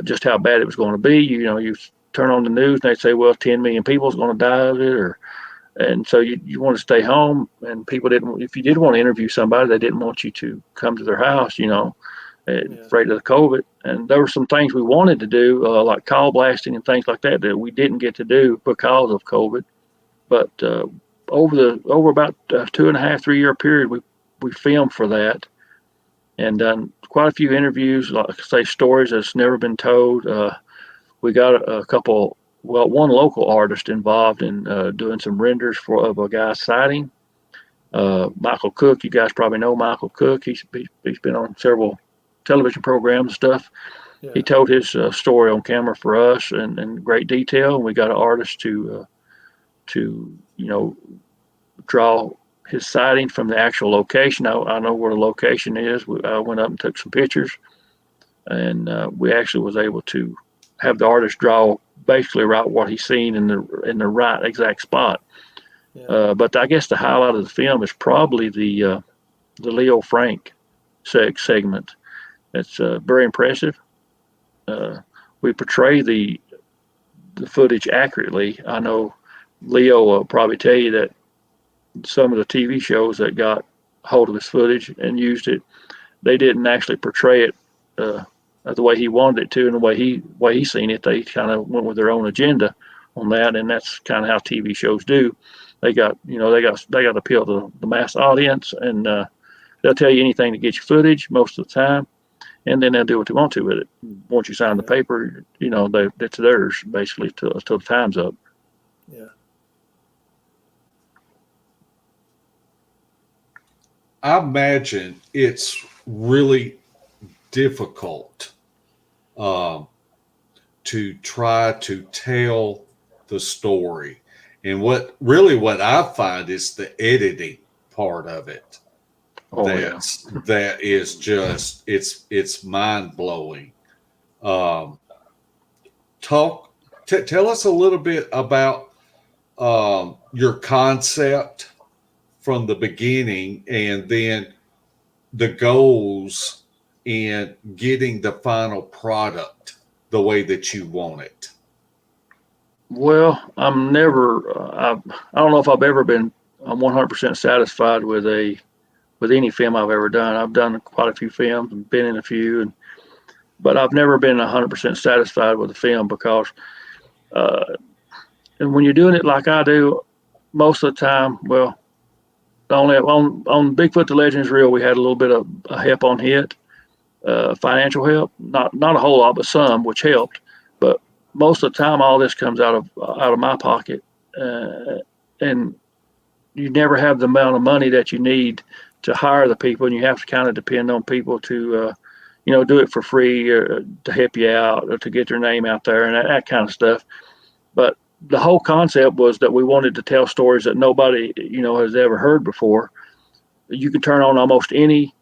just how bad it was going to be. You turn on the news and they say, well, 10 million people is going to die of it, and so you want to stay home, and people didn't. If you did want to interview somebody, they didn't want you to come to their house, afraid of the COVID. And there were some things we wanted to do, like call blasting and things like that we didn't get to do because of COVID. But over about 2.5, 3 year period, we filmed for that and done quite a few interviews, like I say, stories that's never been told. We got a couple one local artist involved in doing some renders of a guy's sighting. Michael Cook, you guys probably know Michael Cook. He's been on several television programs and stuff. Yeah. He told his story on camera for us in great detail, and we got an artist to draw his sighting from the actual location. I know where the location is. I went up and took some pictures, and we actually was able to have the artist draw basically right what he's seen in the right exact spot. Yeah. But I guess the highlight of the film is probably the Leo Frank segment. It's very impressive. We portray the footage accurately. I know Leo will probably tell you that some of the TV shows that got hold of this footage and used it, they didn't actually portray it the way he wanted it to, and the way he seen it. They kind of went with their own agenda on that, and that's kind of how TV shows do. They got to appeal to the mass audience, and they'll tell you anything to get your footage most of the time, and then they'll do what they want to with it. Once you sign the paper, it's theirs basically till the time's up. Yeah. I imagine it's really difficult to try to tell the story. And what I find is the editing part of it. That is just it's mind blowing. Tell us a little bit about your concept from the beginning, and then the goals in getting the final product the way that you want it. Well, I'm never. I don't know if I've ever been. I'm 100% satisfied with any film I've ever done. I've done quite a few films and been in a few, but I've never been 100% satisfied with a film because, and when you're doing it like I do, most of the time, well, only on Bigfoot the Legend is Real, we had a little bit of help on it, financial help, not a whole lot, but some, which helped. But most of the time, all this comes out of my pocket, and you never have the amount of money that you need to hire the people, and you have to kind of depend on people to, do it for free or to help you out or to get their name out there and that kind of stuff. But the whole concept was that we wanted to tell stories that nobody, has ever heard before. You can turn on almost any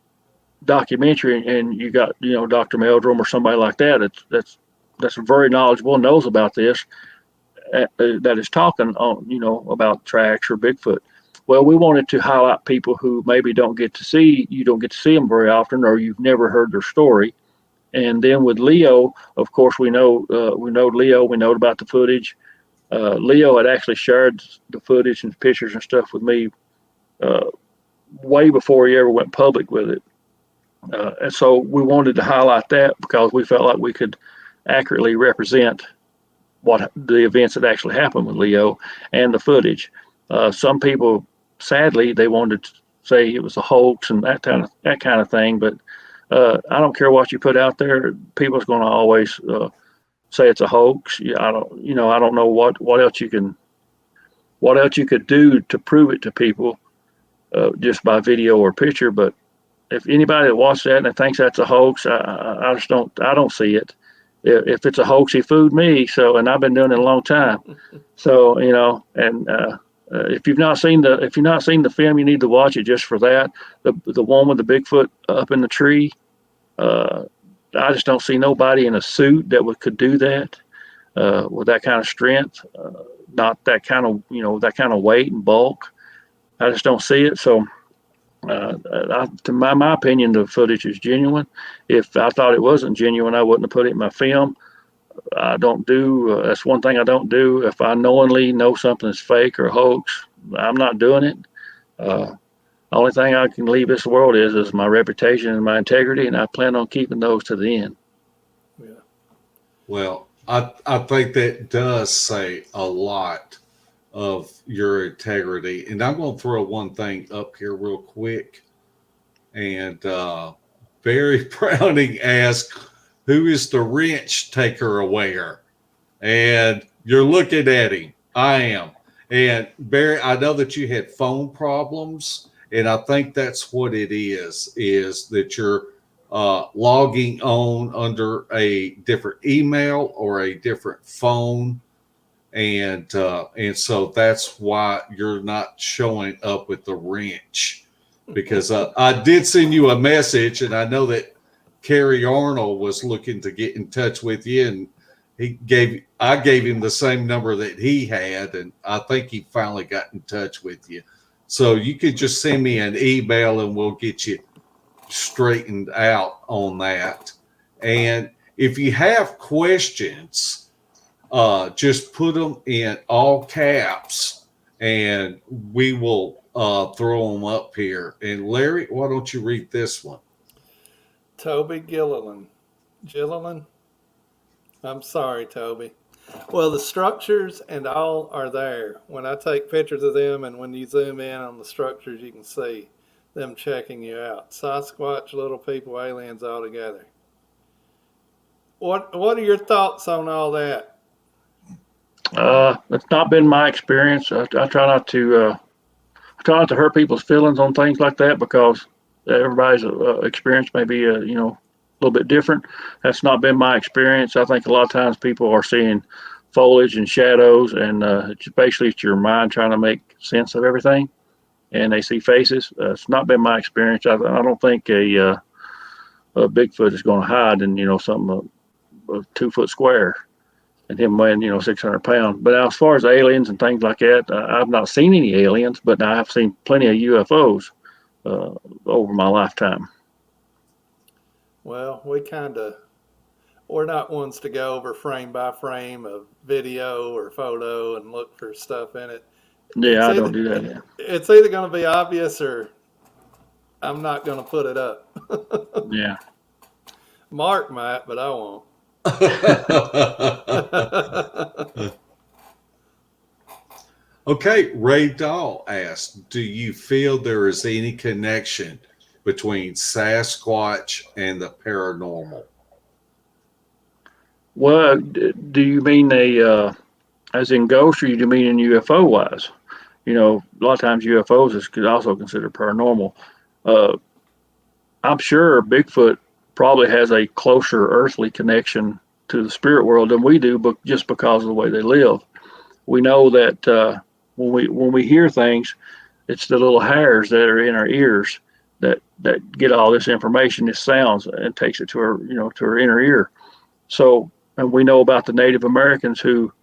documentary and you got, Dr. Meldrum or somebody like that that's very knowledgeable and knows about this, that is talking on, about tracks or Bigfoot. Well, we wanted to highlight people who maybe you don't get to see them very often, or you've never heard their story. And then with Leo, of course, we know Leo, we know about the footage. Leo had actually shared the footage and pictures and stuff with me way before he ever went public with it. And so we wanted to highlight that because we felt like we could accurately represent what the events that actually happened with Leo and the footage. Some people, sadly, they wanted to say it was a hoax and that kind of thing, but I don't care what you put out there. People's going to always say it's a hoax. I don't know what else you could do to prove it to people just by video or picture. But if anybody that watched that and thinks that's a hoax, I just don't see it. If it's a hoax, he fooled me. So, and I've been doing it a long time. So, and if you've not seen the film, you need to watch it just for that. The one with the Bigfoot up in the tree. I just don't see nobody in a suit that could do that with that kind of strength, not that kind of weight and bulk. I just don't see it. So, to my opinion, the footage is genuine. If I thought it wasn't genuine, I wouldn't have put it in my film. I don't do. That's one thing I don't do. If I knowingly know something is fake or hoax, I'm not doing it. The only thing I can leave this world is my reputation and my integrity, and I plan on keeping those to the end. Yeah. Well, I think that does say a lot of your integrity. And I'm going to throw one thing up here real quick. And Barry Browning asked, who is the wrench taker aware? And You're looking at him. I am. And Barry, I know that you had phone problems, and I think that's what it is that you're logging on under a different email or a different phone. And so that's why you're not showing up with the wrench, because I did send you a message, and I know that Kerry Arnold was looking to get in touch with you, and I gave him the same number that he had, and I think he finally got in touch with you. So you could just send me an email, and we'll get you straightened out on that. And if you have questions, just put them in all caps, and we will throw them up here. And Larry, why don't you read this one? Toby Gilliland. I'm sorry, Toby. Well, the structures and all are there. When I take pictures of them, and when you zoom in on the structures, you can see them checking you out. Sasquatch, little people, aliens all together. What are your thoughts on all that? It's not been my experience. I try not to hurt people's feelings on things like that, because everybody's experience may be a little bit different. That's not been my experience. I think a lot of times people are seeing foliage and shadows, and it's your mind trying to make sense of everything, and they see faces. It's not been my experience. I don't think a Bigfoot is going to hide in something a 2 foot square, and him weighing 600 pounds. But as far as aliens and things like that, I've not seen any aliens, but I have seen plenty of UFOs over my lifetime. Well, we're not ones to go over frame by frame of video or photo and look for stuff in it. Yeah, I don't do that. Yeah. It's either going to be obvious or I'm not going to put it up. Yeah. Mark might, but I won't. Okay, Ray Dahl asked, do you feel there is any connection between Sasquatch and the paranormal? Well, do you mean as in ghost, or do you mean in UFO wise? A lot of times UFOs is also considered paranormal. I'm sure Bigfoot probably has a closer earthly connection to the spirit world than we do, but just because of the way they live. We know that when we hear things, it's the little hairs that are in our ears that get all this information, this sounds, and takes it to our inner ear. So, and we know about the Native Americans who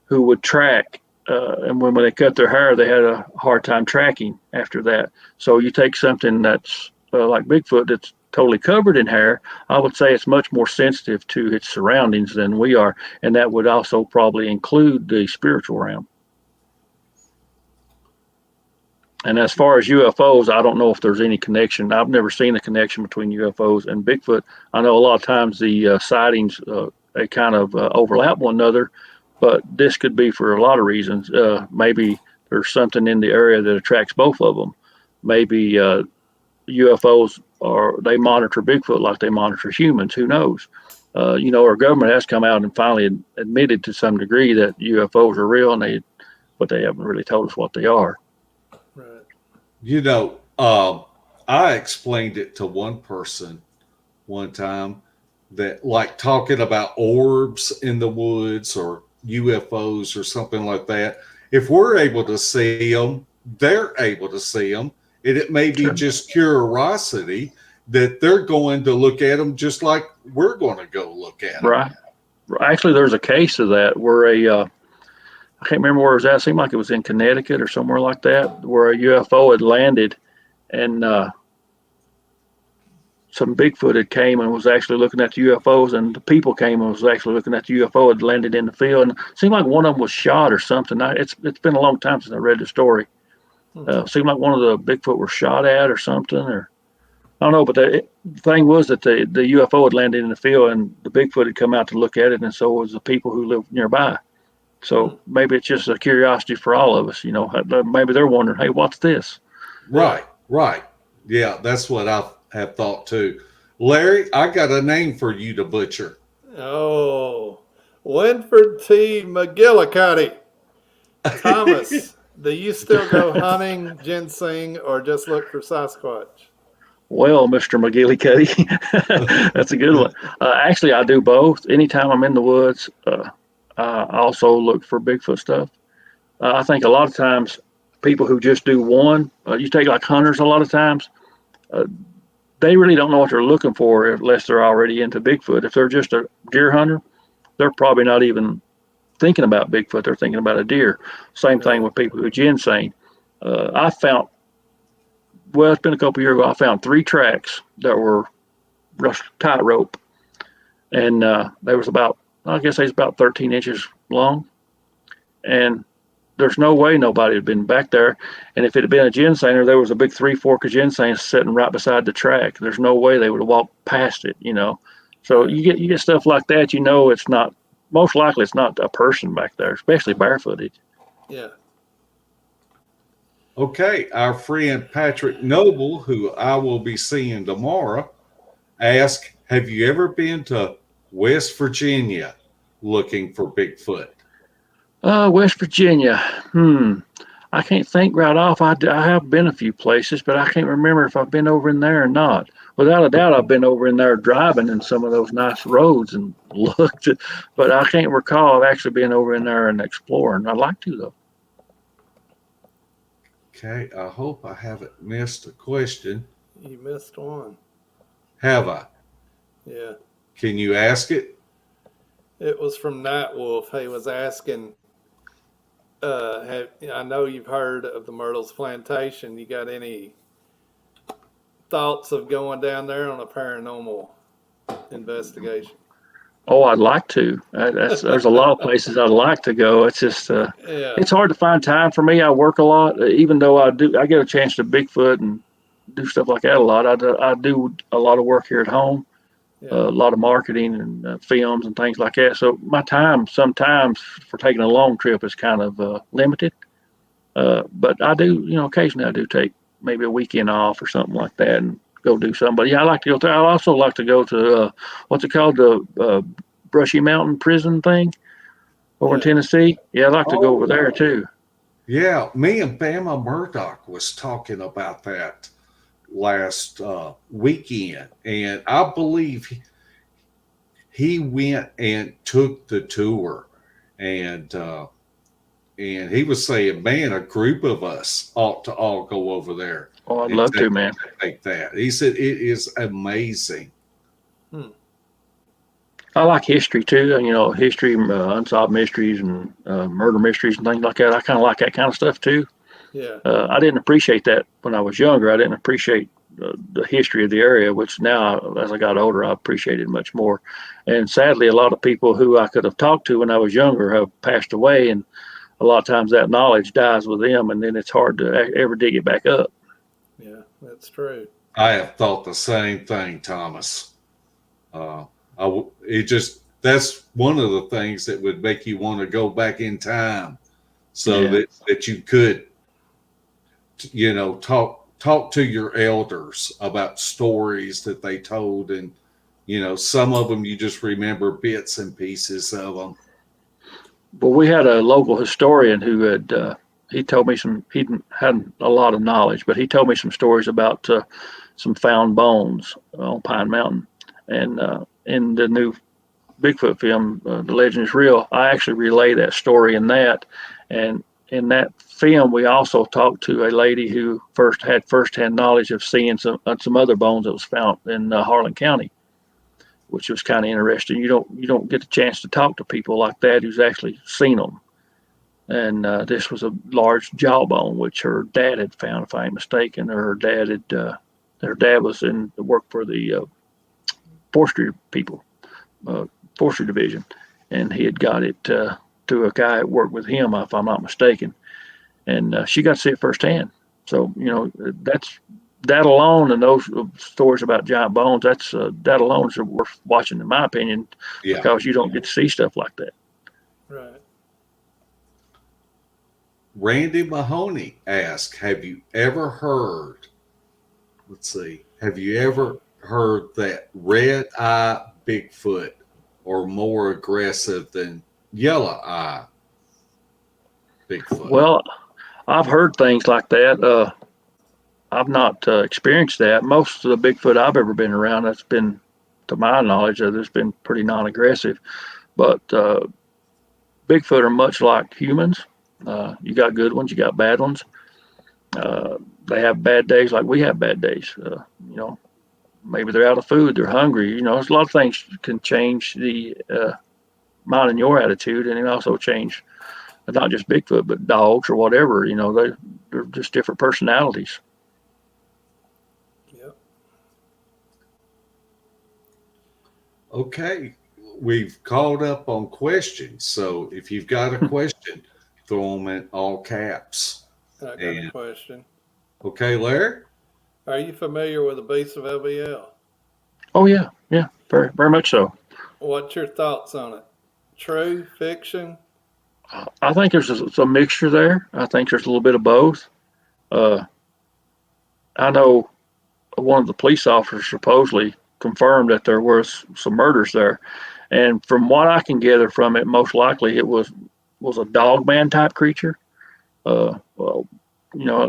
would track, and when they cut their hair, they had a hard time tracking after that. So you take something that's like Bigfoot, that's totally covered in hair, I would say it's much more sensitive to its surroundings than we are, and that would also probably include the spiritual realm. And as far as UFOs, I don't know if there's any connection. I've never seen a connection between UFOs and Bigfoot. I know a lot of times the sightings they kind of overlap one another, but this could be for a lot of reasons. Maybe there's something in the area that attracts both of them. Maybe UFOs they monitor Bigfoot like they monitor humans. Who knows? Our government has come out and finally admitted to some degree that UFOs are real, but they haven't really told us what they are. Right. I explained it to one person one time that, like, talking about orbs in the woods or UFOs or something like that. If we're able to see them, they're able to see them. And it may be just curiosity that they're going to look at them just like we're going to go look at them. Right. Actually, there's a case of that where I can't remember where it was at. It seemed like it was in Connecticut or somewhere like that, where a UFO had landed, and some Bigfoot had came and was actually looking at the UFOs, and the people came and was actually looking at the UFO, had landed in the field, and it seemed like one of them was shot or something. It's been a long time since I read the story. Seemed like one of the Bigfoot were shot at or something, or I don't know. But the thing was that the UFO had landed in the field, and the Bigfoot had come out to look at it, and so was the people who lived nearby. So maybe it's just a curiosity for all of us. Maybe they're wondering, hey, what's this? Right. Yeah, that's what I have thought too. Larry, I got a name for you to butcher. Oh, Winford T. McGillicuddy. Thomas, do you still go hunting, ginseng, or just look for Sasquatch? Well, Mr. McGillicuddy, that's a good one. Actually, I do both. Anytime I'm in the woods, I also look for Bigfoot stuff. I think a lot of times people who just do one, you take like hunters a lot of times, they really don't know what they're looking for unless they're already into Bigfoot. If they're just a deer hunter, they're probably not even thinking about Bigfoot. They're thinking about a deer. Same thing with people who ginseng. I found, well, it's been a couple years ago, I found 3 tracks that were tightrope. And they was about, I guess they was about 13 inches long. And there's no way nobody had been back there. And if it had been a ginsenger, there was a big 3-fork of ginseng sitting right beside the track. There's no way they would have walked past it, you know. So you get stuff like that, you know, it's not, most likely it's not a person back there, especially barefooted. Yeah. Okay, our friend Patrick Noble, who I will be seeing tomorrow, asked, have you ever been to West Virginia looking for Bigfoot? West Virginia. I can't think right off. I have been a few places, but I can't remember if I've been over in there or not. Without a doubt, I've been over in there driving in some of those nice roads and looked, but I can't recall I've actually been over in there and exploring. I'd like to, though. Okay, I hope I haven't missed a question. You missed one. Have I? Yeah. Can you ask it? It was from Nightwolf. He was asking, I know you've heard of the Myrtles Plantation. You got any thoughts of going down there on a paranormal investigation? Oh, I'd like to. There's a lot of places I'd like to go. It's just, it's hard to find time for me. I work a lot, even though I get a chance to Bigfoot and do stuff like that a lot. I do a lot of work here at home, a lot of marketing and films and things like that. So my time sometimes for taking a long trip is kind of limited. But I do, you know, occasionally I do take maybe a weekend off or something like that and go do something. But yeah, I like to go there. I also like to go to what's it called, the Brushy Mountain Prison thing over in Tennessee. Yeah, I'd like to go over there too. Yeah, me and Bama Murdoch was talking about that last weekend, and I believe he went and took the tour, and he was saying, man, a group of us ought to all go over there. Oh, I'd love to, man. Take that. He said it is amazing. I like history too, you know, history, unsolved mysteries and murder mysteries and things like that. I kind of like that kind of stuff too. Yeah. I didn't appreciate that when I was younger. I didn't appreciate the history of the area, which now, as I got older, I appreciated much more. And sadly, a lot of people who I could have talked to when I was younger have passed away, and a lot of times that knowledge dies with them, and then it's hard to ever dig it back up. Yeah, that's true. I have thought the same thing, Thomas. That's one of the things that would make you want to go back in time, so that you could, you know, talk to your elders about stories that they told, and you know, some of them you just remember bits and pieces of them. But we had a local historian who had he told me he hadn't a lot of knowledge, but he told me some stories about some found bones on Pine Mountain. And in the new Bigfoot film, The Legend is Real, I actually relay that story in that. And in that film, we also talked to a lady who had firsthand knowledge of seeing some other bones that was found in Harlan County, which was kind of interesting. You don't get the chance to talk to people like that who's actually seen them. And this was a large jawbone, which her dad had found, if I ain't mistaken. Or her dad was worked for the forestry people, forestry division, and he had got it to a guy that worked with him, if I'm not mistaken. And she got to see it firsthand. So, you know, that alone, and those stories about giant bones, that alone is worth watching, in my opinion, because you don't get to see stuff like that. Right. Randy Mahoney asked, have you ever heard that red eye Bigfoot or more aggressive than yellow eye Bigfoot? Well, I've heard things like that. I've not experienced that. Most of the Bigfoot I've ever been around, that's been, to my knowledge, that's been pretty non-aggressive. But Bigfoot are much like humans. You got good ones, you got bad ones. They have bad days like we have bad days. Maybe they're out of food, they're hungry. There's a lot of things can change the mine and your attitude, and it also change not just Bigfoot, but dogs or whatever. They're just different personalities. Yep. Okay, we've called up on questions. So if you've got a question, throw them in all caps. I got a question. Okay, Larry? Are you familiar with the beast of LBL? Oh yeah, very, very much so. What's your thoughts on it? True, fiction? I think there's a mixture there. I think there's a little bit of both. I know one of the police officers supposedly confirmed that there was some murders there, and from what I can gather from it, most likely it was a dog man type creature. It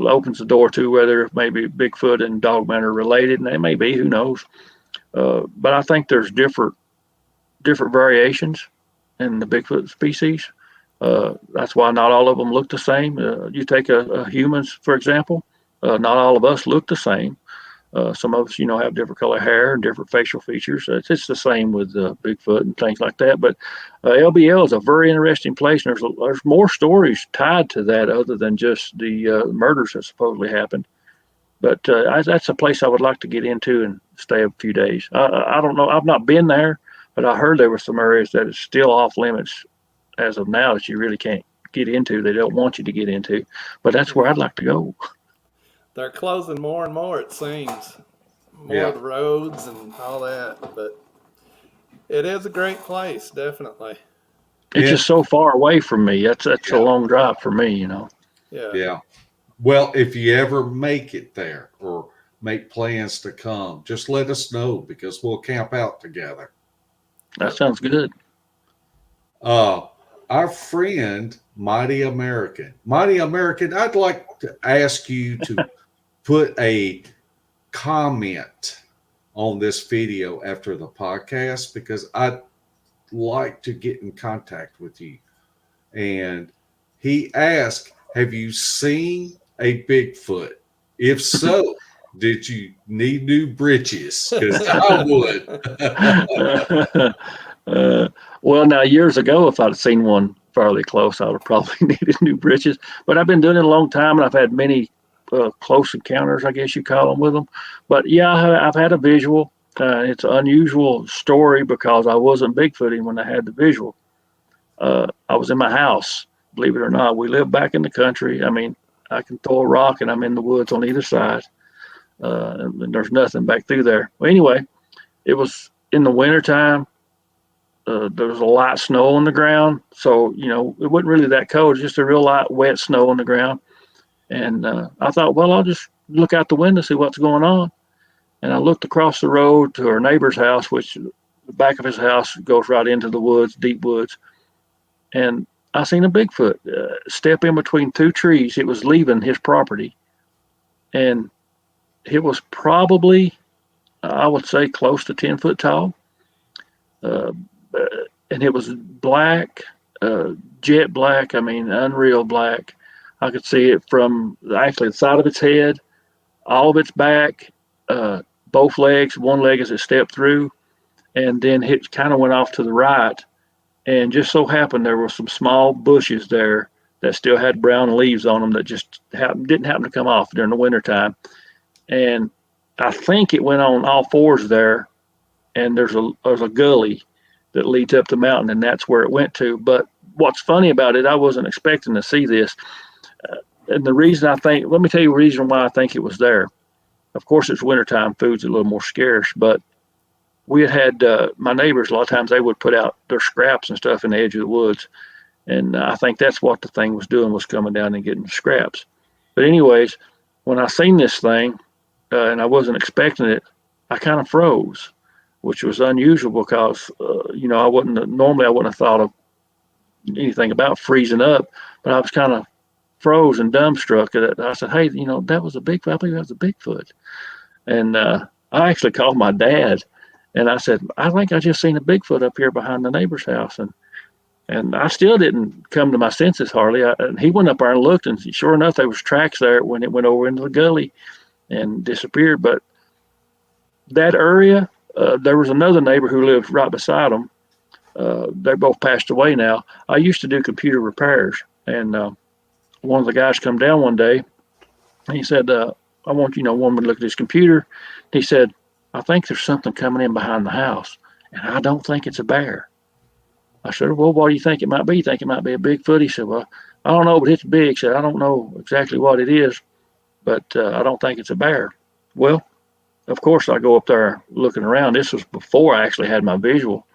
opens the door to whether maybe Bigfoot and Dogman are related, and they may be, who knows. But I think there's different variations in the Bigfoot species. That's why not all of them look the same. You take a humans, for example, not all of us look the same. Some of us, have different color hair and different facial features. It's the same with Bigfoot and things like that. But LBL is a very interesting place, and there's more stories tied to that other than just the murders that supposedly happened. But that's a place I would like to get into and stay a few days. I don't know. I've not been there, but I heard there were some areas that is still off limits as of now that you really can't get into. They don't want you to get into. But that's where I'd like to go. They're closing more and more, it seems. More of the roads and all that. But it is a great place, definitely. It's just so far away from me. That's a long drive for me, Yeah. Well, if you ever make it there or make plans to come, just let us know because we'll camp out together. That sounds good. Our friend, Mighty American, I'd like to ask you to put a comment on this video after the podcast because I'd like to get in contact with you. And he asked, have you seen a Bigfoot? If so, did you need new britches? Because I would. Well, now years ago, if I'd seen one fairly close, I would have probably needed new britches. But I've been doing it a long time, and I've had many close encounters, I guess you call them, with them. But yeah, I've had a visual. It's an unusual story because I wasn't Bigfooting when I had the visual. I was in my house, believe it or not. We live back in the country. I mean, I can throw a rock and I'm in the woods on either side. And there's nothing back through there. Well, anyway, it was in the wintertime. There was a light snow on the ground. So, it wasn't really that cold. It was just a real light, wet snow on the ground. And I thought, well, I'll just look out the window, see what's going on. And I looked across the road to our neighbor's house, which the back of his house goes right into the woods, deep woods. And I seen a Bigfoot step in between two trees. It was leaving his property. And it was probably, I would say, close to 10 foot tall. And it was black, jet black. I mean, unreal black. I could see it from actually the side of its head, all of its back, both legs, one leg as it stepped through, and then it kind of went off to the right. And just so happened there were some small bushes there that still had brown leaves on them that just didn't happen to come off during the wintertime. And I think it went on all fours there, and there's a gully that leads up the mountain, and that's where it went to. But what's funny about it, I wasn't expecting to see this. And the reason let me tell you the reason why I think it was there. Of course, it's wintertime, food's a little more scarce, but we had my neighbors, a lot of times they would put out their scraps and stuff in the edge of the woods. And I think that's what the thing was doing, was coming down and getting scraps. But anyways, when I seen this thing and I wasn't expecting it, I kind of froze. which was unusual because, I wouldn't have thought of anything about freezing up, but I was kind of froze and dumbstruck at it. I said, hey, that was a Bigfoot. I believe that was a Bigfoot. And I actually called my dad and I said, I think I just seen a Bigfoot up here behind the neighbor's house. And I still didn't come to my senses hardly. And he went up there and looked, and sure enough, there was tracks there when it went over into the gully and disappeared. But that area, there was another neighbor who lived right beside them. They both passed away now. I used to do computer repairs, and one of the guys come down one day, and he said, I want me to look at this computer. He said, I think there's something coming in behind the house, and I don't think it's a bear. I said, well, what do you think it might be? You think it might be a Bigfoot? He said, well, I don't know, but it's big. He said, I don't know exactly what it is, but I don't think it's a bear. Well, of course, I go up there looking around. This was before I actually had my visual.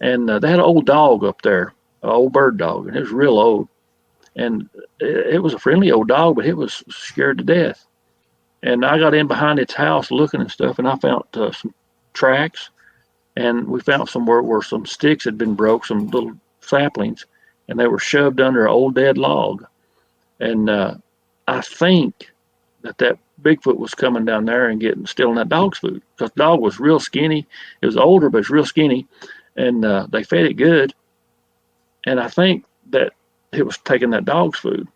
And they had an old dog up there, an old bird dog, and it was real old. And it was a friendly old dog, but it was scared to death. And I got in behind its house looking and stuff, and I found some tracks. And we found somewhere where some sticks had been broke, some little saplings, and they were shoved under an old dead log. And I think that Bigfoot was coming down there and stealing that dog's food, because the dog was real skinny. It was older, but it's real skinny, and they fed it good. And I think that it was taking that dog's food.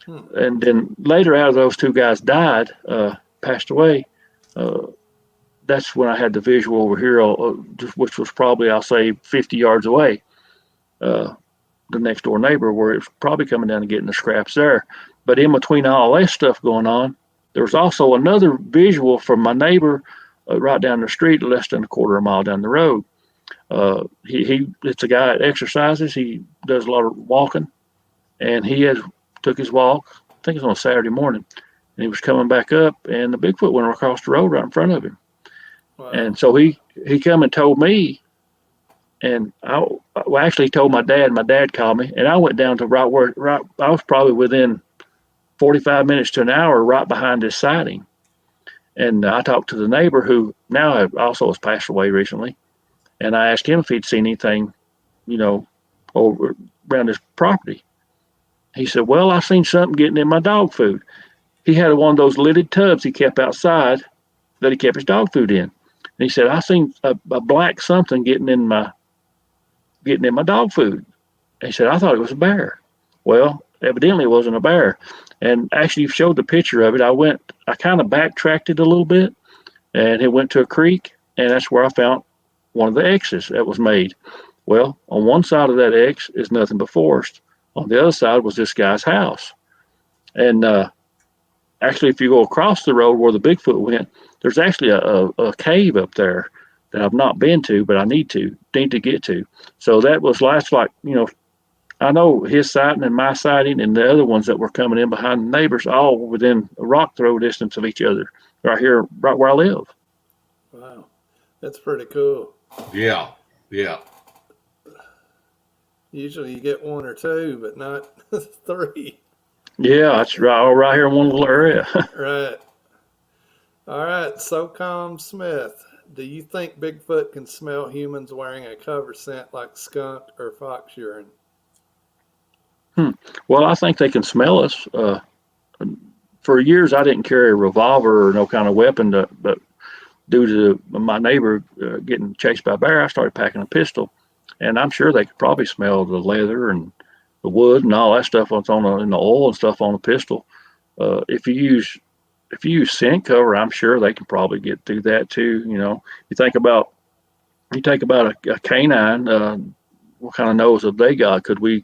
And then later, out of those two guys died, passed away. That's when I had the visual over here, which was probably, I'll say, 50 yards away, the next door neighbor, where it was probably coming down and getting the scraps there. But in between all that stuff going on, there was also another visual from my neighbor right down the street, less than a quarter of a mile down the road. It's a guy that exercises. He does a lot of walking, and he took his walk. I think it was on a Saturday morning, and he was coming back up, and the Bigfoot went across the road right in front of him. Wow. And so he come and told me, and he told my dad. My dad called me, and I went down to right. I was probably within 45 minutes to an hour, right behind his siding. And I talked to the neighbor, who now also has passed away recently, and I asked him if he'd seen anything, over around his property. He said, well, I seen something getting in my dog food. He had one of those lidded tubs he kept outside that he kept his dog food in. And he said, I seen a black something getting in my dog food. And he said, I thought it was a bear. Well, evidently it wasn't a bear. And actually, you showed the picture of it. I kind of backtracked it a little bit, and it went to a creek, and that's where I found one of the X's that was made. Well, on one side of that X is nothing but forest. On the other side was this guy's house. And actually, if you go across the road where the Bigfoot went, there's actually a cave up there that I've not been to, but I need to get to. So that was I know his sighting and my sighting and the other ones that were coming in behind the neighbors, all within a rock throw distance of each other, right here, right where I live. Wow. That's pretty cool. Yeah. Usually you get one or two, but not three. Yeah, it's right here in one little area. Right. All right, SOCOM Smith, do you think Bigfoot can smell humans wearing a cover scent like skunk or fox urine? Well, I think they can smell us. For years, I didn't carry a revolver or no kind of weapon, but due to my neighbor getting chased by a bear, I started packing a pistol. And I'm sure they could probably smell the leather and the wood and all that stuff that's in the oil and stuff on the pistol. If you use scent cover, I'm sure they can probably get through that too. You take about a canine. What kind of nose have they got? Could we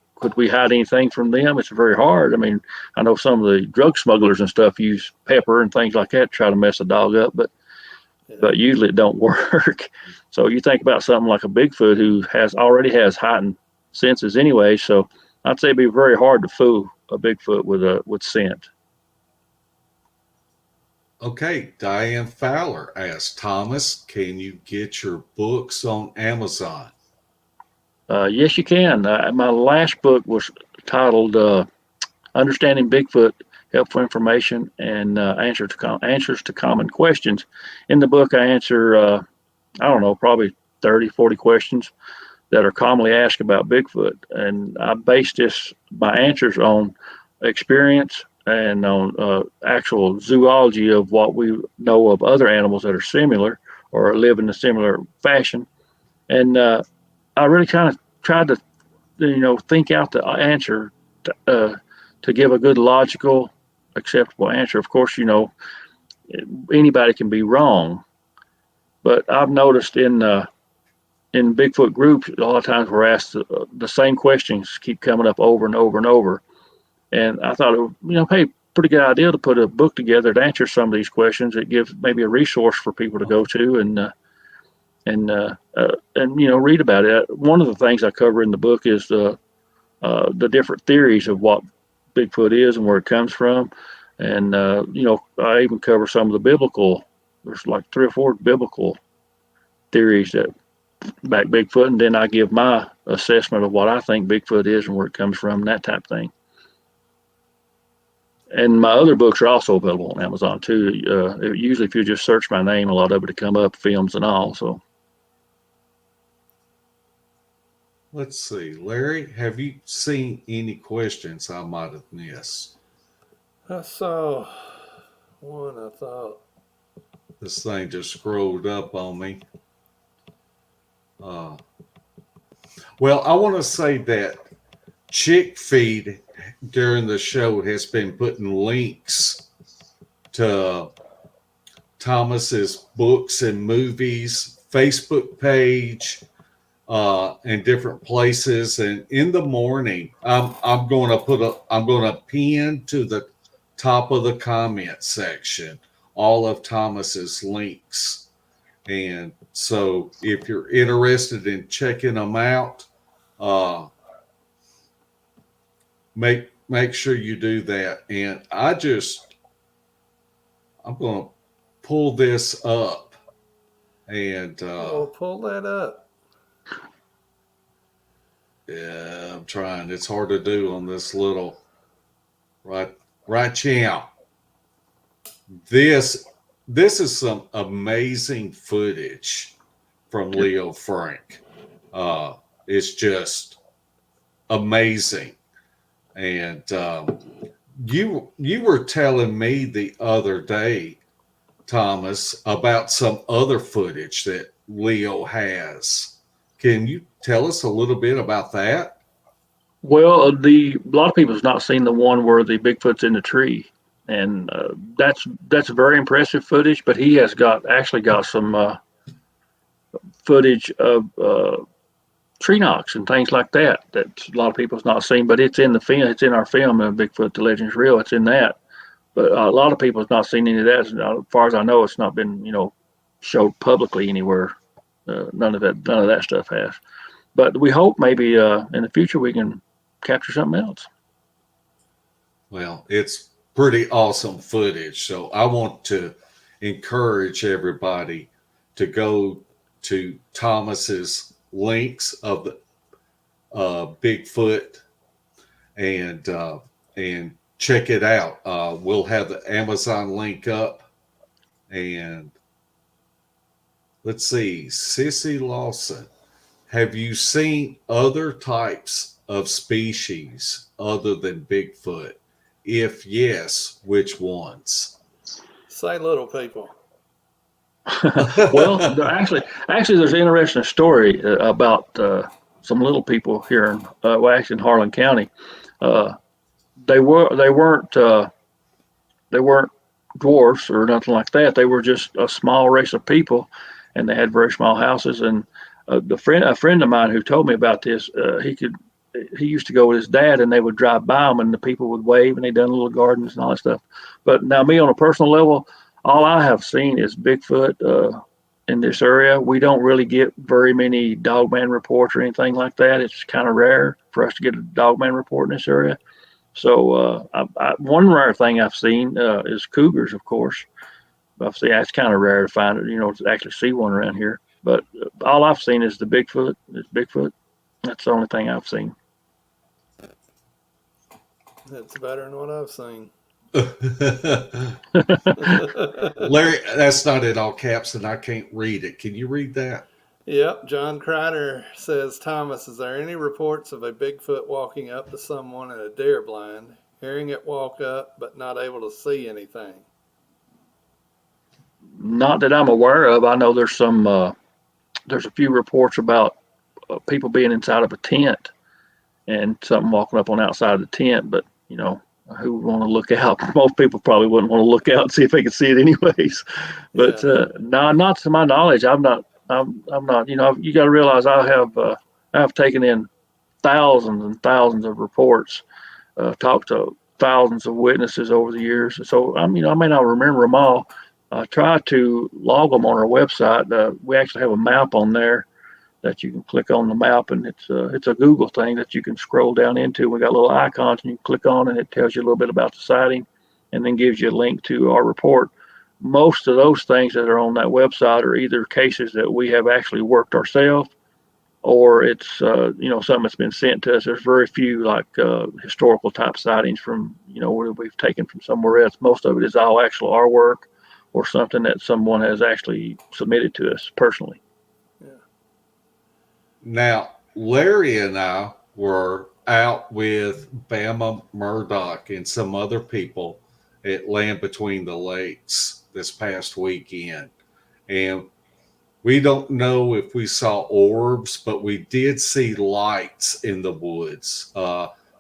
hide anything from them? It's very hard. I mean, I know some of the drug smugglers and stuff use pepper and things like that to try to mess a dog up, but usually it don't work. So you think about something like a Bigfoot who already has heightened senses anyway. So I'd say it'd be very hard to fool a Bigfoot with scent. Okay, Diane Fowler asked, Thomas, can you get your books on Amazon? Yes, you can. My last book was titled Understanding Bigfoot, Helpful Information and Answers to Common Questions. In the book, I answer I don't know, probably 30, 40 questions that are commonly asked about Bigfoot. And I base my answers on experience and on actual zoology of what we know of other animals that are similar or live in a similar fashion. And I really kind of tried to, think out the answer to give a good logical, acceptable answer. Of course, anybody can be wrong, but I've noticed in Bigfoot groups, a lot of times we're asked the same questions keep coming up over and over and over. And I thought, hey, pretty good idea to put a book together to answer some of these questions. It gives maybe a resource for people to go to and read about it. One of the things I cover in the book is the different theories of what Bigfoot is and where it comes from. And, I even cover some of the biblical, there's like 3 or 4 biblical theories that back Bigfoot. And then I give my assessment of what I think Bigfoot is and where it comes from, and that type of thing. And my other books are also available on Amazon too. Usually if you just search my name, a lot of it will come up, films and all. So. Let's see. Larry, have you seen any questions I might have missed? I saw one, I thought. This thing just scrolled up on me. Well, I want to say that Chick Feed during the show has been putting links to Thomas's books and movies, Facebook page, and different places. And in the morning, I'm going to pin to the top of the comment section all of Thomas's links. And so if you're interested in checking them out, make sure you do that. And I'm going to pull this up and Pull that up. Yeah, I'm trying. It's hard to do on this little right now. This is some amazing footage from Leo Frank. It's just amazing. And you were telling me the other day, Thomas, about some other footage that Leo has. Can you tell us a little bit about that? Well, a lot of people have not seen the one where the Bigfoot's in the tree, and that's very impressive footage. But he has actually got some footage of tree knocks and things like that a lot of people have not seen. But it's in the film. It's in our film, Bigfoot: The Legend's Real. It's in that. But a lot of people have not seen any of that. As far as I know, it's not been showed publicly anywhere. None of that stuff has. But we hope maybe in the future we can capture something else. Well, it's pretty awesome footage. So I want to encourage everybody to go to Thomas's links of the Bigfoot and check it out. We'll have the Amazon link up. And let's see, Sissy Lawson, have you seen other types of species other than Bigfoot? If yes, which ones? Say little people. Well, actually, there's an interesting story about some little people here in Harlan County. They weren't dwarfs or nothing like that. They were just a small race of people, and they had very small houses. And a friend of mine who told me about this, he used to go with his dad, and they would drive by them, and the people would wave, and they done little gardens and all that stuff. But now, me on a personal level, all I have seen is Bigfoot in this area. We don't really get very many dogman reports or anything like that. It's kind of rare for us to get a dogman report in this area. So one rare thing I've seen is cougars, of course. I've seen that's kind of rare to find it, to actually see one around here. But all I've seen is the Bigfoot. That's the only thing I've seen. That's better than what I've seen. Larry, that's not in all caps, and I can't read it. Can you read that? Yep, John Kreiner says, Thomas, is there any reports of a Bigfoot walking up to someone in a deer blind, hearing it walk up, but not able to see anything? Not that I'm aware of. I know there's a few reports about people being inside of a tent and something walking up on the outside of the tent, but who would want to look out? Most people probably wouldn't want to look out and see if they could see it anyways. But no, not to my knowledge. I'm not. You got to realize I've taken in thousands and thousands of reports, talked to thousands of witnesses over the years. So I may not remember them all. I try to log them on our website. We actually have a map on there that you can click on the map, and it's a Google thing that you can scroll down into. We got little icons, and you click on, and it tells you a little bit about the sighting, and then gives you a link to our report. Most of those things that are on that website are either cases that we have actually worked ourselves, or it's something that's been sent to us. There's very few like historical type sightings from where we've taken from somewhere else. Most of it is all actual our work or something that someone has actually submitted to us personally. Now, Larry and I were out with Bama Murdoch and some other people at Land Between the Lakes this past weekend. And we don't know if we saw orbs, but we did see lights in the woods.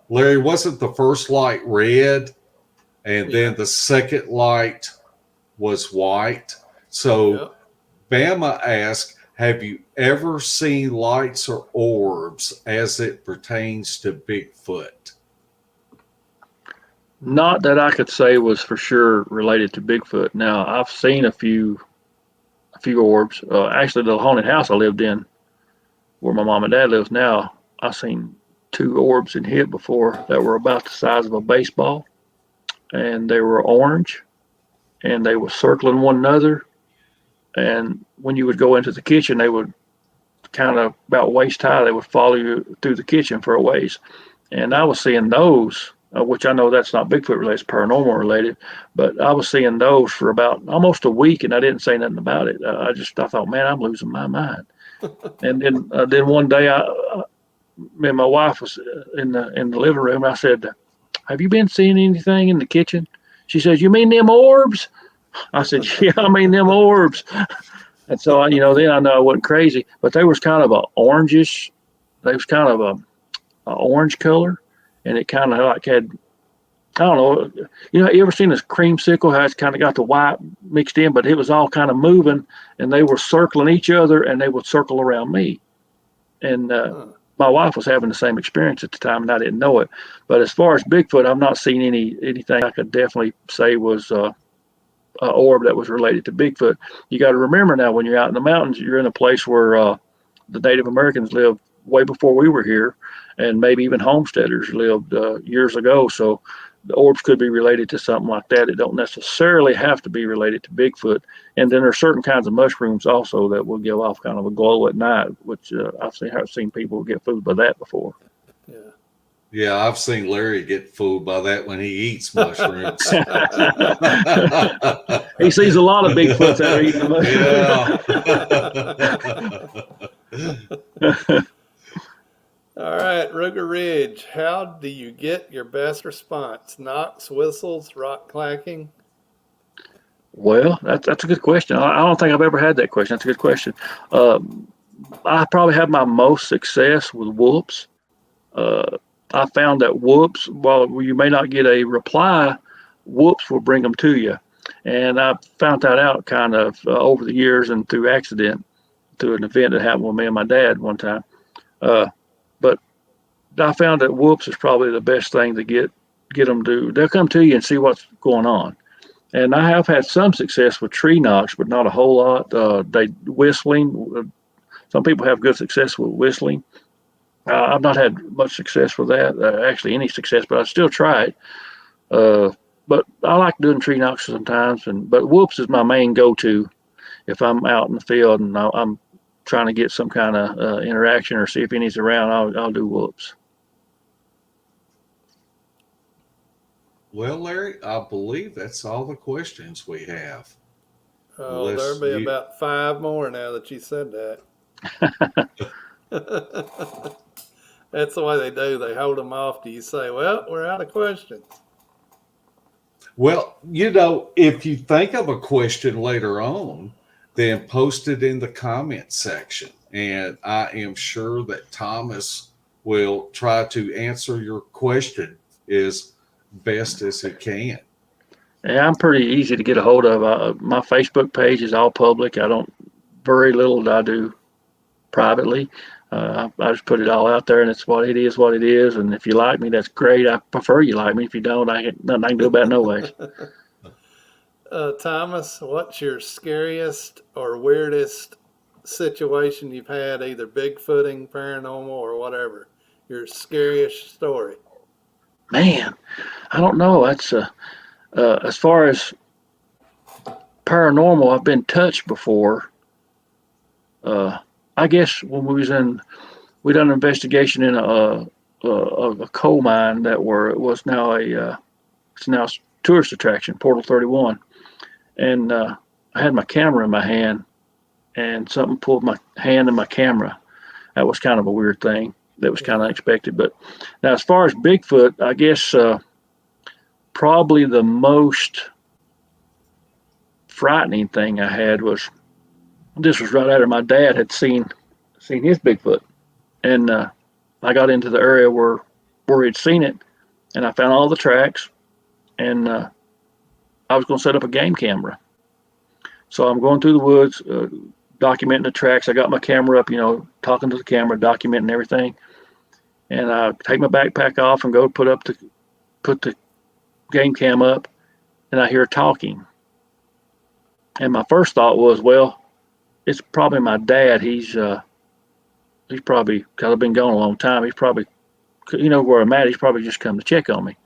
Larry, wasn't the first light red? And then the second light was white. So Bama asked, have you ever seen lights or orbs as it pertains to Bigfoot? Not that I could say was for sure related to Bigfoot. Now, I've seen a few orbs. Actually, the haunted house I lived in, where my mom and dad lives now, I've seen 2 orbs in it before that were about the size of a baseball, and they were orange, and they were circling one another. And when you would go into the kitchen, they would kind of about waist high. They would follow you through the kitchen for a ways. And I was seeing those, which I know that's not Bigfoot related, it's paranormal related, but I was seeing those for about almost a week, and I didn't say nothing about it. I thought, man, I'm losing my mind. And then one day, me and my wife was in the living room. I said, have you been seeing anything in the kitchen? She says, you mean them orbs? I said, yeah, I mean them orbs. And so, then I know I wasn't crazy, but they was kind of a orangish. They was kind of a orange color, and it kind of like had, I don't know, you ever seen this creamsicle, how it's kind of got the white mixed in, but it was all kind of moving, and they were circling each other, and they would circle around me. And my wife was having the same experience at the time, and I didn't know it. But as far as Bigfoot, I've not seen anything I could definitely say was orb that was related to Bigfoot. You got to remember now, when you're out in the mountains, you're in a place where the Native Americans lived way before we were here, and maybe even homesteaders lived years ago. So the orbs could be related to something like that. It don't necessarily have to be related to Bigfoot. And then there's certain kinds of mushrooms also that will give off kind of a glow at night, which I've seen people get fooled by that before. Yeah, I've seen Larry get fooled by that when he eats mushrooms. He sees a lot of Bigfoots that are eating mushrooms. All right, Ruger Ridge, how do you get your best response? Knocks, whistles, rock clacking? Well, that's a good question. I don't think I've ever had that question. That's a good question. I probably have my most success with whoops. I found that whoops, while you may not get a reply, whoops will bring them to you. And I found that out kind of over the years and through accident, through an event that happened with me and my dad one time. But I found that whoops is probably the best thing to get them to. They'll come to you and see what's going on. And I have had some success with tree knocks, but not a whole lot. They whistling. Some people have good success with whistling. I've not had much success with that, actually any success, but I still try it. But I like doing tree knocks sometimes. But whoops is my main go-to if I'm out in the field and I'm trying to get some kind of interaction or see if any's around. I'll do whoops. Well, Larry, I believe that's all the questions we have. Oh, there'll Unless be you, about 5 more now that you said that. That's the way they do. They hold them off till you say, well, we're out of questions. well, if you think of a question later on, then post it in the comment section. And I am sure that Thomas will try to answer your question as best as he can. Yeah, I'm pretty easy to get a hold of. My Facebook page is all public. I don't very little that I do privately. I just put it all out there, and it's what it is, what it is. And if you like me, that's great. I prefer you like me. If you don't, I ain't nothing I can do about it no ways. Thomas, what's your scariest or weirdest situation you've had, either Bigfooting, paranormal, or whatever? Your scariest story? Man, I don't know. That's as far as paranormal, I've been touched before. I guess when we done an investigation in a coal mine was now it's now a tourist attraction, Portal 31, and I had my camera in my hand, and something pulled my hand and my camera. That was kind of a weird thing. That was kind of unexpected. But now, as far as Bigfoot, I guess probably the most frightening thing I had was this was right after my dad had seen his Bigfoot, and I got into the area where he'd seen it, and I found all the tracks, and I was going to set up a game camera. So I'm going through the woods, documenting the tracks. I got my camera up, talking to the camera, documenting everything, and I take my backpack off and go put the game cam up, and I hear talking. And my first thought was, well, it's probably my dad. He's probably, because I've been gone a long time, he's probably, where I'm at, he's probably just come to check on me.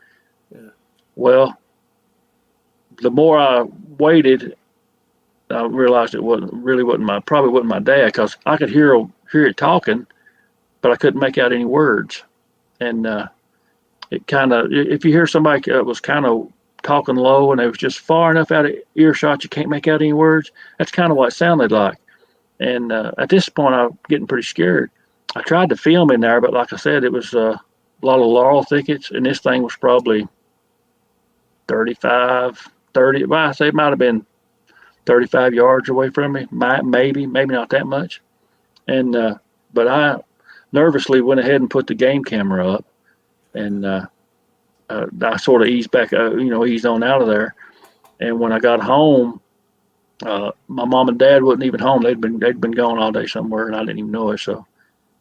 Yeah. Well, the more I waited, I realized it probably wasn't my dad, because I could hear it talking, but I couldn't make out any words. And it kind of, if you hear somebody was kind of talking low and they was just far enough out of earshot you can't make out any words, that's kind of what it sounded like. And at this point, I'm getting pretty scared. I tried to film in there, but like I said, it was a lot of laurel thickets, and this thing was probably 30. Well, I say it might have been 35 yards away from me, maybe not that much. And but I nervously went ahead and put the game camera up, and I sort of eased back, eased on out of there. And when I got home, my mom and dad wasn't even home. They'd been gone all day somewhere, and I didn't even know it. So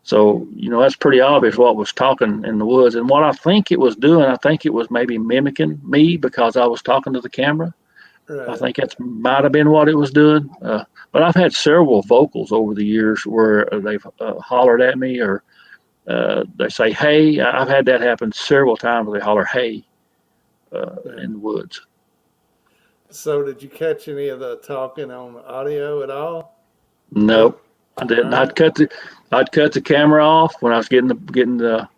that's pretty obvious what was talking in the woods. And what I think it was doing, I think it was maybe mimicking me because I was talking to the camera. Right. I think that might have been what it was doing. But I've had several vocals over the years where they've hollered at me, or they say, hey. I've had that happen several times where they holler, hey, in the woods. So did you catch any of the talking on audio at all? Nope, I didn't. Right. I'd cut the camera off when I was getting the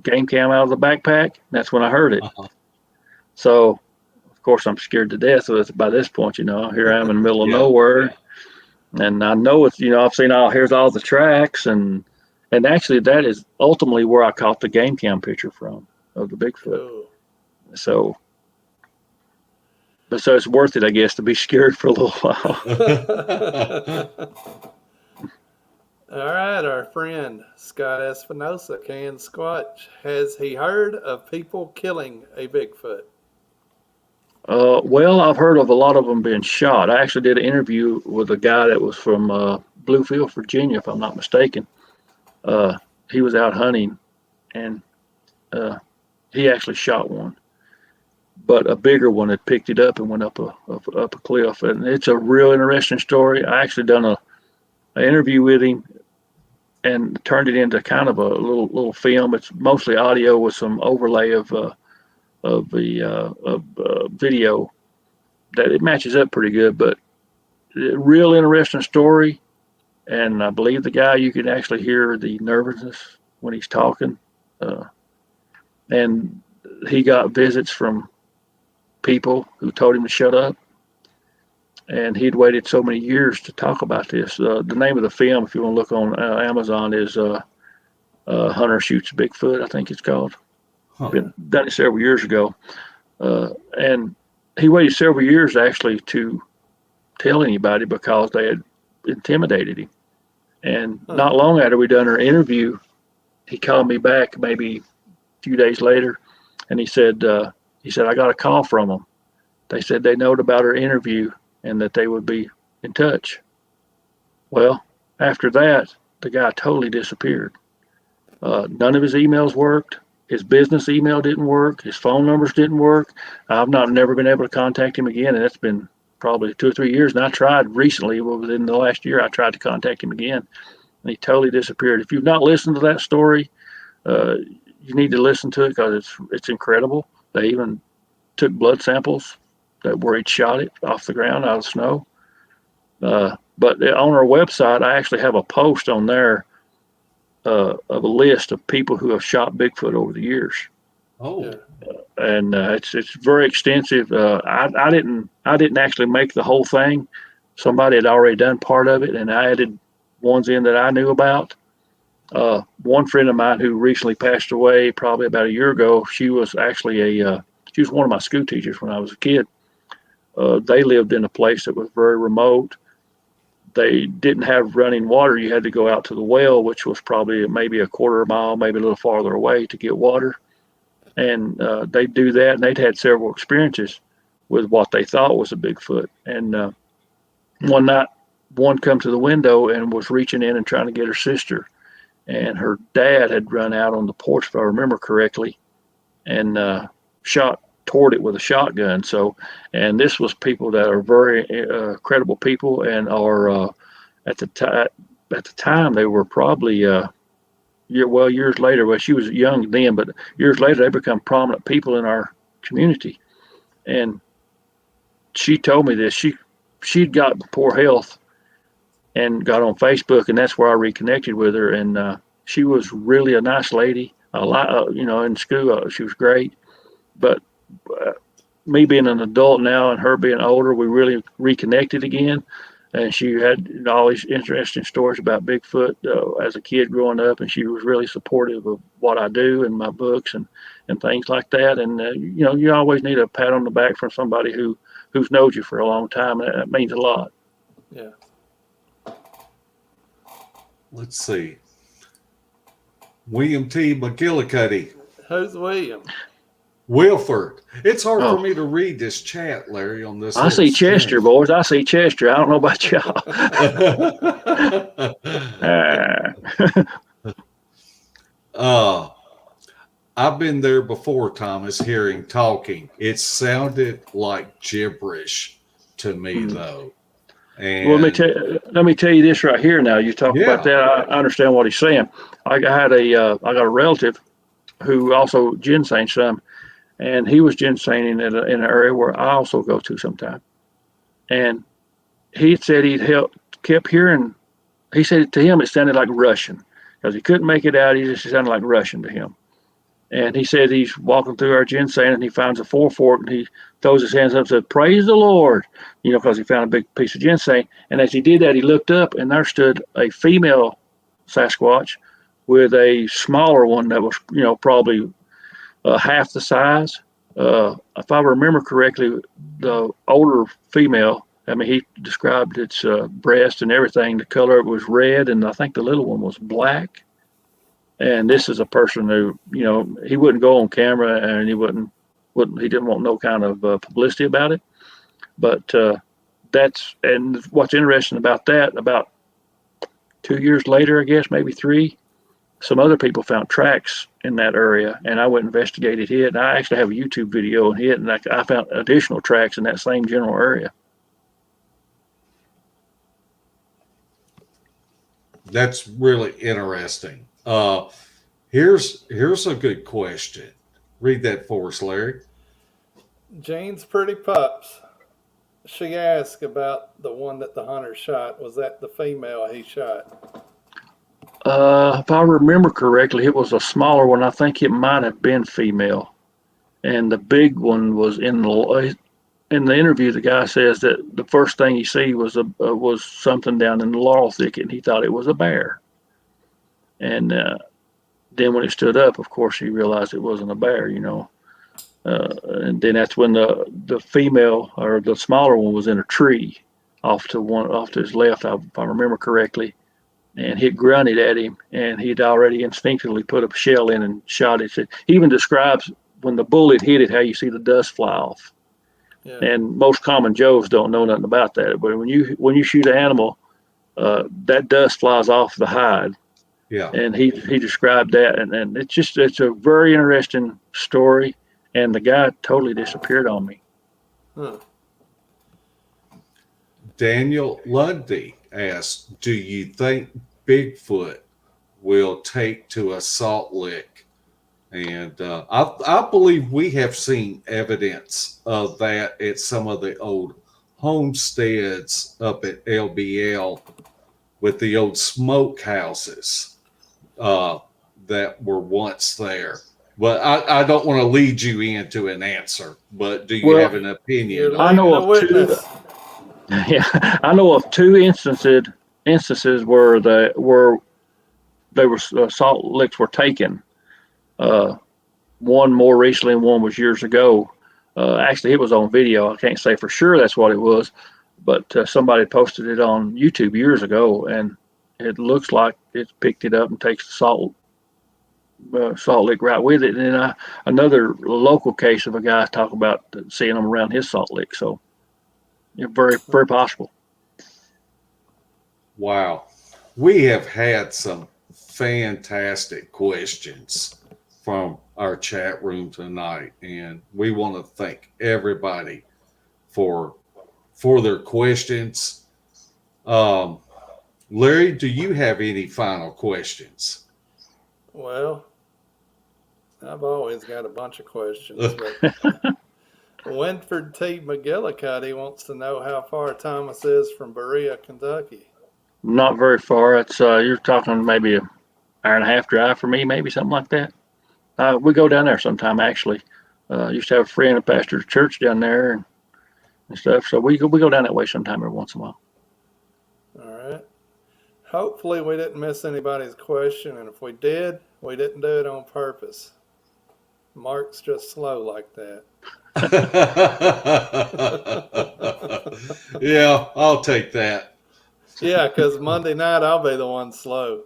game cam out of the backpack. That's when I heard it. Uh-huh. So, of course, I'm scared to death by this point. Here I am in the middle of Yeah. nowhere, and I know it's. I've seen here's all the tracks, and actually that is ultimately where I caught the game cam picture from of the Bigfoot. Cool. So it's worth it, I guess, to be scared for a little while. All right, our friend Scott Espinosa, Can Squatch, has he heard of people killing a Bigfoot? Well, I've heard of a lot of them being shot. I actually did an interview with a guy that was from Bluefield, Virginia, if I'm not mistaken. He was out hunting, and he actually shot one. But a bigger one had picked it up and went up a cliff. And it's a real interesting story. I actually done an interview with him and turned it into kind of a little film. It's mostly audio with some overlay of video that it matches up pretty good. But real interesting story. And I believe the guy, you can actually hear the nervousness when he's talking. And he got visits from people who told him to shut up. And he'd waited so many years to talk about this. The name of the film, if you want to look on Amazon, is Hunter Shoots Bigfoot, I think it's called. Been done it several years ago. And he waited several years actually to tell anybody because they had intimidated him. And not long after we done our interview, he called me back maybe a few days later, and he said, I got a call from them. They said they knowed about our interview and that they would be in touch. Well, after that, the guy totally disappeared. None of his emails worked. His business email didn't work. His phone numbers didn't work. I've never been able to contact him again, and it's been probably 2 or 3 years. And I tried recently, within the last year, I tried to contact him again, and he totally disappeared. If you've not listened to that story, you need to listen to it because it's incredible. They even took blood samples where he'd shot it off the ground out of snow. But on our website, I actually have a post on there of a list of people who have shot Bigfoot over the years. Oh, and it's very extensive. I didn't actually make the whole thing. Somebody had already done part of it, and I added ones in that I knew about. One friend of mine who recently passed away, probably about a year ago, she was actually she was one of my school teachers when I was a kid. They lived in a place that was very remote. They didn't have running water. You had to go out to the well, which was probably maybe a quarter mile, maybe a little farther away to get water. And they'd do that, and they'd had several experiences with what they thought was a Bigfoot. And one night, one come to the window and was reaching in and trying to get her sister. And her dad had run out on the porch, if I remember correctly, and shot toward it with a shotgun. So, and this was people that are very credible people, and are at the time they were probably years later. Well, she was young then, but years later they become prominent people in our community. And she told me this. She'd got poor health and got on Facebook, and that's where I reconnected with her. And she was really a nice lady. A lot, in school she was great, but me being an adult now and her being older, we really reconnected again. And she had all these interesting stories about Bigfoot as a kid growing up, and she was really supportive of what I do and my books and things like that. And you always need a pat on the back from somebody who's known you for a long time. And that means a lot. Yeah. let's see. William T. McGillicuddy. Who's William? Wilford. It's hard for me to read this chat, Larry, on this. I see Chester, boys. I see Chester. I don't know about y'all. I've been there before, Thomas, hearing talking. It sounded like gibberish to me, though. And Well, let me tell you this right here. Now you talk about that. I understand what he's saying. I got a relative who also ginsengs some, and he was ginsenging in an area where I also go to sometime. And he said kept hearing. He said to him it sounded like Russian because he couldn't make it out. He just sounded like Russian to him. And he said he's walking through our ginseng and he finds a 4-fork and he throws his hands up and said, "Praise the Lord," because he found a big piece of ginseng. And as he did that, he looked up and there stood a female Sasquatch with a smaller one that was, probably half the size. If I remember correctly, the older female, he described its breast and everything. The color of it was red, and I think the little one was black. And this is a person who, he wouldn't go on camera, and he didn't want no kind of publicity about it. But and what's interesting about that, about 2 years later, I guess, maybe 3, some other people found tracks in that area, and I went and investigated it. And I actually have a YouTube video on it, and I found additional tracks in that same general area. that's really interesting. Here's a good question. Read that for us, Larry. Jane's Pretty Pups. She asked about the one that the hunter shot. Was that the female he shot? If I remember correctly, it was a smaller one. I think it might have been female. and the big one was in the interview. The guy says that the first thing he see was something down in the laurel thicket, and he thought it was a bear. And then when it stood up, of course, he realized it wasn't a bear, and then that's when the female, or the smaller one, was in a tree off to his left, if I remember correctly, and he grunted at him, and he'd already instinctively put a shell in and shot it. He even describes when the bullet hit it, how you see the dust fly off. Yeah. And most common Joes don't know nothing about that, but when you shoot an animal, that dust flies off the hide. Yeah. And he described that, and it's a very interesting story. And the guy totally disappeared on me. Huh. Daniel Lundy asked, do you think Bigfoot will take to a salt lick? And I believe we have seen evidence of that at some of the old homesteads up at LBL with the old smoke houses that were once there. But I don't want to lead you into an answer, but do you have an opinion? I know of two. Yeah, I know of two instances where salt licks were taken. One more recently, and one was years ago. Actually, it was on video. I can't say for sure that's what it was, but somebody posted it on YouTube years ago, and it looks like it's picked it up and takes the salt lick right with it. And then another local case of a guy talking about seeing them around his salt lick. So, very, very possible. Wow. We have had some fantastic questions from our chat room tonight, and we want to thank everybody for their questions. Larry, do you have any final questions? Well, I've always got a bunch of questions. But Winford T. McGillicuddy wants to know how far Thomas is from Berea, Kentucky. Not very far. It's you're talking maybe an hour and a half drive for me, maybe something like that. We go down there sometime, actually. Used to have a friend who pastored a church down there and stuff. So we go down that way sometime every once in a while. All right. Hopefully we didn't miss anybody's question, and if we did, we didn't do it on purpose. Mark's just slow like that. Yeah, I'll take that. Yeah, because Monday night I'll be the one slow.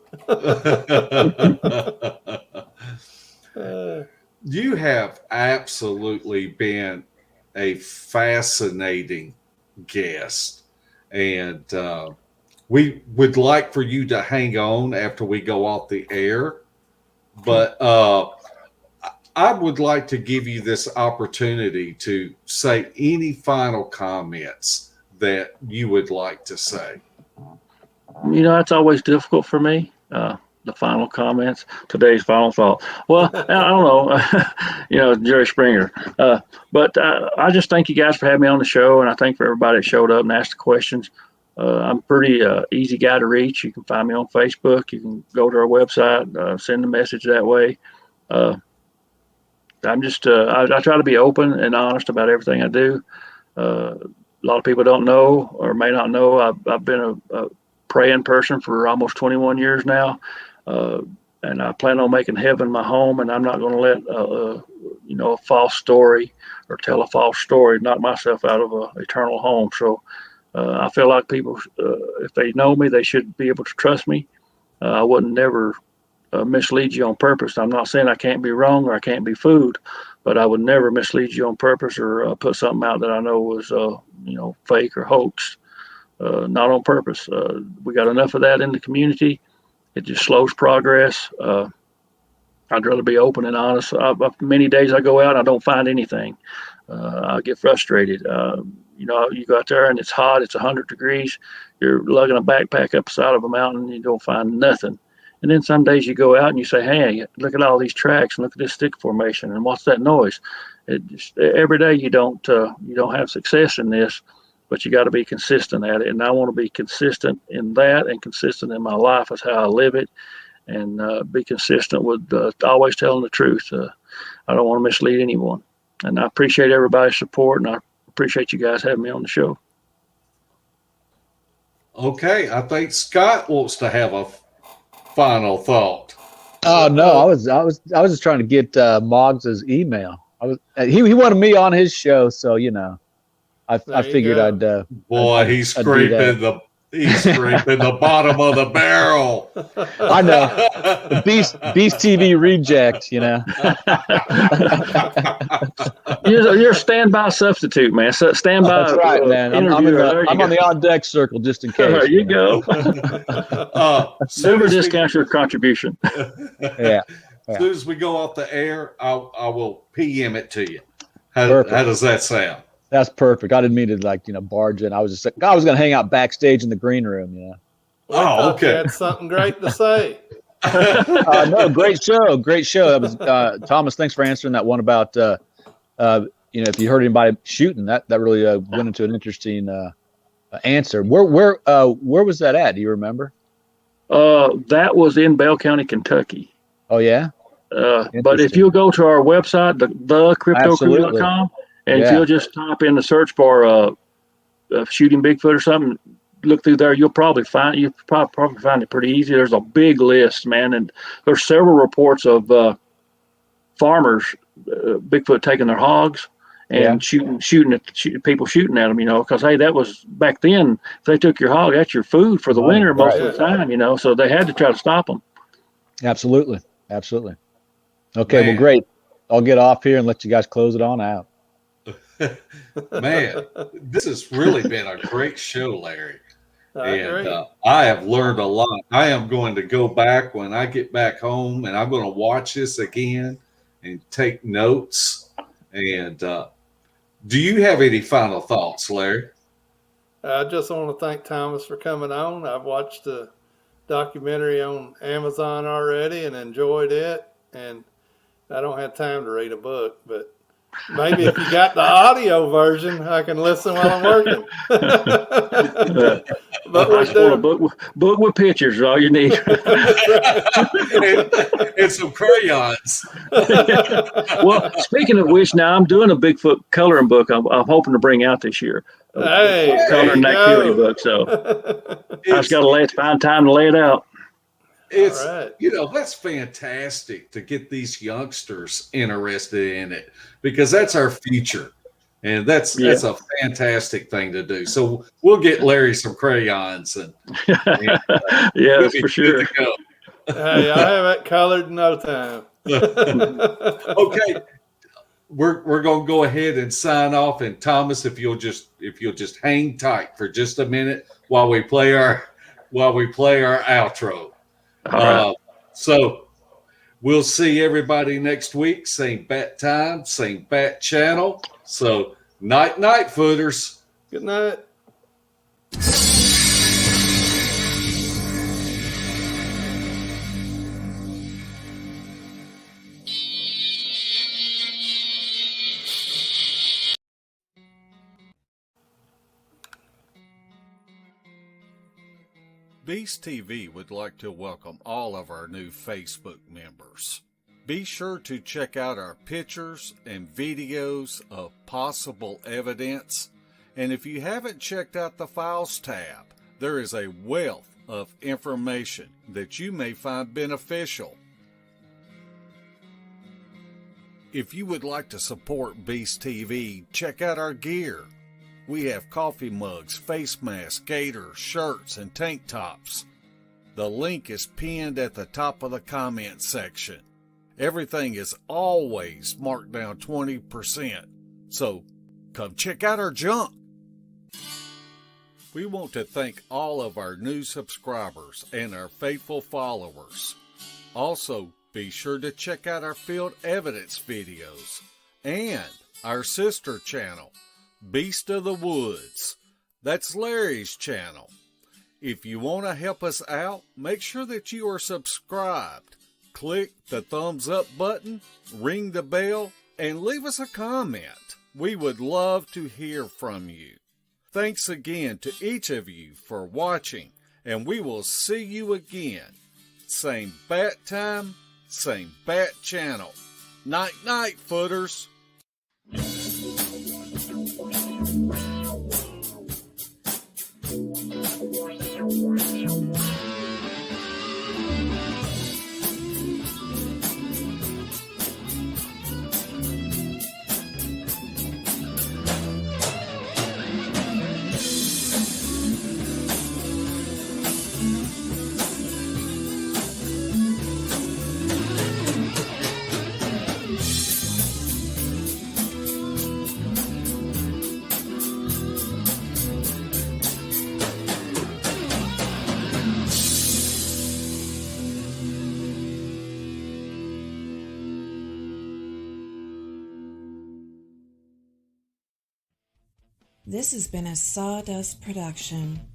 You have absolutely been a fascinating guest, and we would like for you to hang on after we go off the air, but I would like to give you this opportunity to say any final comments that you would like to say. It's always difficult for me. The final comments, today's final thought. Well, I don't know, Jerry Springer. But I just thank you guys for having me on the show, and I thank for everybody that showed up and asked the questions. I'm pretty easy guy to reach. You can find me on Facebook. You can go to our website, send a message that way. I'm just, I try to be open and honest about everything I do. A lot of people don't know or may not know. I've been a praying person for almost 21 years now. And I plan on making heaven my home, and I'm not going to let, a false story or tell a false story knock myself out of an eternal home. So I feel like people, if they know me, they should be able to trust me. I wouldn't never mislead you on purpose. I'm not saying I can't be wrong or I can't be fooled, but I would never mislead you on purpose or put something out that I know was, fake or hoax. Not on purpose. We got enough of that in the community. It just slows progress. I'd rather be open and honest. Many days I go out and I don't find anything. I get frustrated. You go out there and it's hot. It's 100 degrees. You're lugging a backpack up the side of a mountain and you don't find nothing. And then some days you go out and you say, hey, look at all these tracks and look at this stick formation and what's that noise? Every day you don't have success in this, but you got to be consistent at it. And I want to be consistent in that and consistent in my life is how I live it, and be consistent with always telling the truth. I don't want to mislead anyone. And I appreciate everybody's support, and I appreciate you guys having me on the show. Okay, I think Scott wants to have a final thought. Oh no, I was just trying to get Moggs's email. He wanted me on his show, so I figured I'd Boy, he's scraping the bottom of the barrel. I know. The Beast TV reject, You're a standby substitute, man. So standby. That's right, man. I'm on the on deck circle just in case. There you go. Never As discount your contribution. Yeah. soon as we go off the air, I will PM it to you. How does that sound? That's perfect. I didn't mean to barge in. I was going to hang out backstage in the green room, Well, okay. You had something great to say. No, great show. That was Thomas. Thanks for answering that one about if you heard anybody shooting. That really went into an interesting answer. Where was that at? Do you remember? That was in Bell County, Kentucky. Oh yeah. But if you'll go to our website, thecryptocrew.com, and if you'll just type in the search bar shooting Bigfoot or something, look through there, you'll probably find it pretty easy. There's a big list, man, and there's several reports of farmers, Bigfoot taking their hogs and shooting people shooting at them, because hey, that was back then. If they took your hog, that's your food for the winter most of the time, so they had to try to stop them. Absolutely. Okay, well, great. I'll get off here and let you guys close it on out. Man, this has really been a great show, Larry. I have learned a lot. I am going to go back when I get back home, and I'm going to watch this again and take notes. And do you have any final thoughts, Larry? I just want to thank Thomas for coming on. I've watched the documentary on Amazon already and enjoyed it. And I don't have time to read a book, but maybe if you got the audio version, I can listen while I'm working. But a book with pictures is all you need. and some crayons. Well, speaking of which, now I'm doing a Bigfoot coloring book. I'm hoping to bring out this year. Coloring activity book. So I just got to find time to lay it out. It's that's fantastic to get these youngsters interested in it, because that's our future, and that's a fantastic thing to do. So we'll get Larry some crayons and that's for sure. Hey, I have it colored in no time. Okay, we're gonna go ahead and sign off. And Thomas, if you'll just hang tight for just a minute while we play our outro. All right. So we'll see everybody next week. Same bat time, same bat channel. So night, footers. Good night. Beast TV would like to welcome all of our new Facebook members. Be sure to check out our pictures and videos of possible evidence. And if you haven't checked out the Files tab, there is a wealth of information that you may find beneficial. If you would like to support Beast TV, check out our gear. We have coffee mugs, face masks, gaiters, shirts, and tank tops. The link is pinned at the top of the comment section. Everything is always marked down 20%, so come check out our junk. We want to thank all of our new subscribers and our faithful followers. Also, be sure to check out our field evidence videos and our sister channel, Beast of the Woods. That's Larry's channel. If you want to help us out, make sure that you are subscribed. Click the thumbs up button, ring the bell, and leave us a comment. We would love to hear from you. Thanks again to each of you for watching, and we will see you again. Same bat time, same bat channel. Night, footers. This has been a Sawdust production.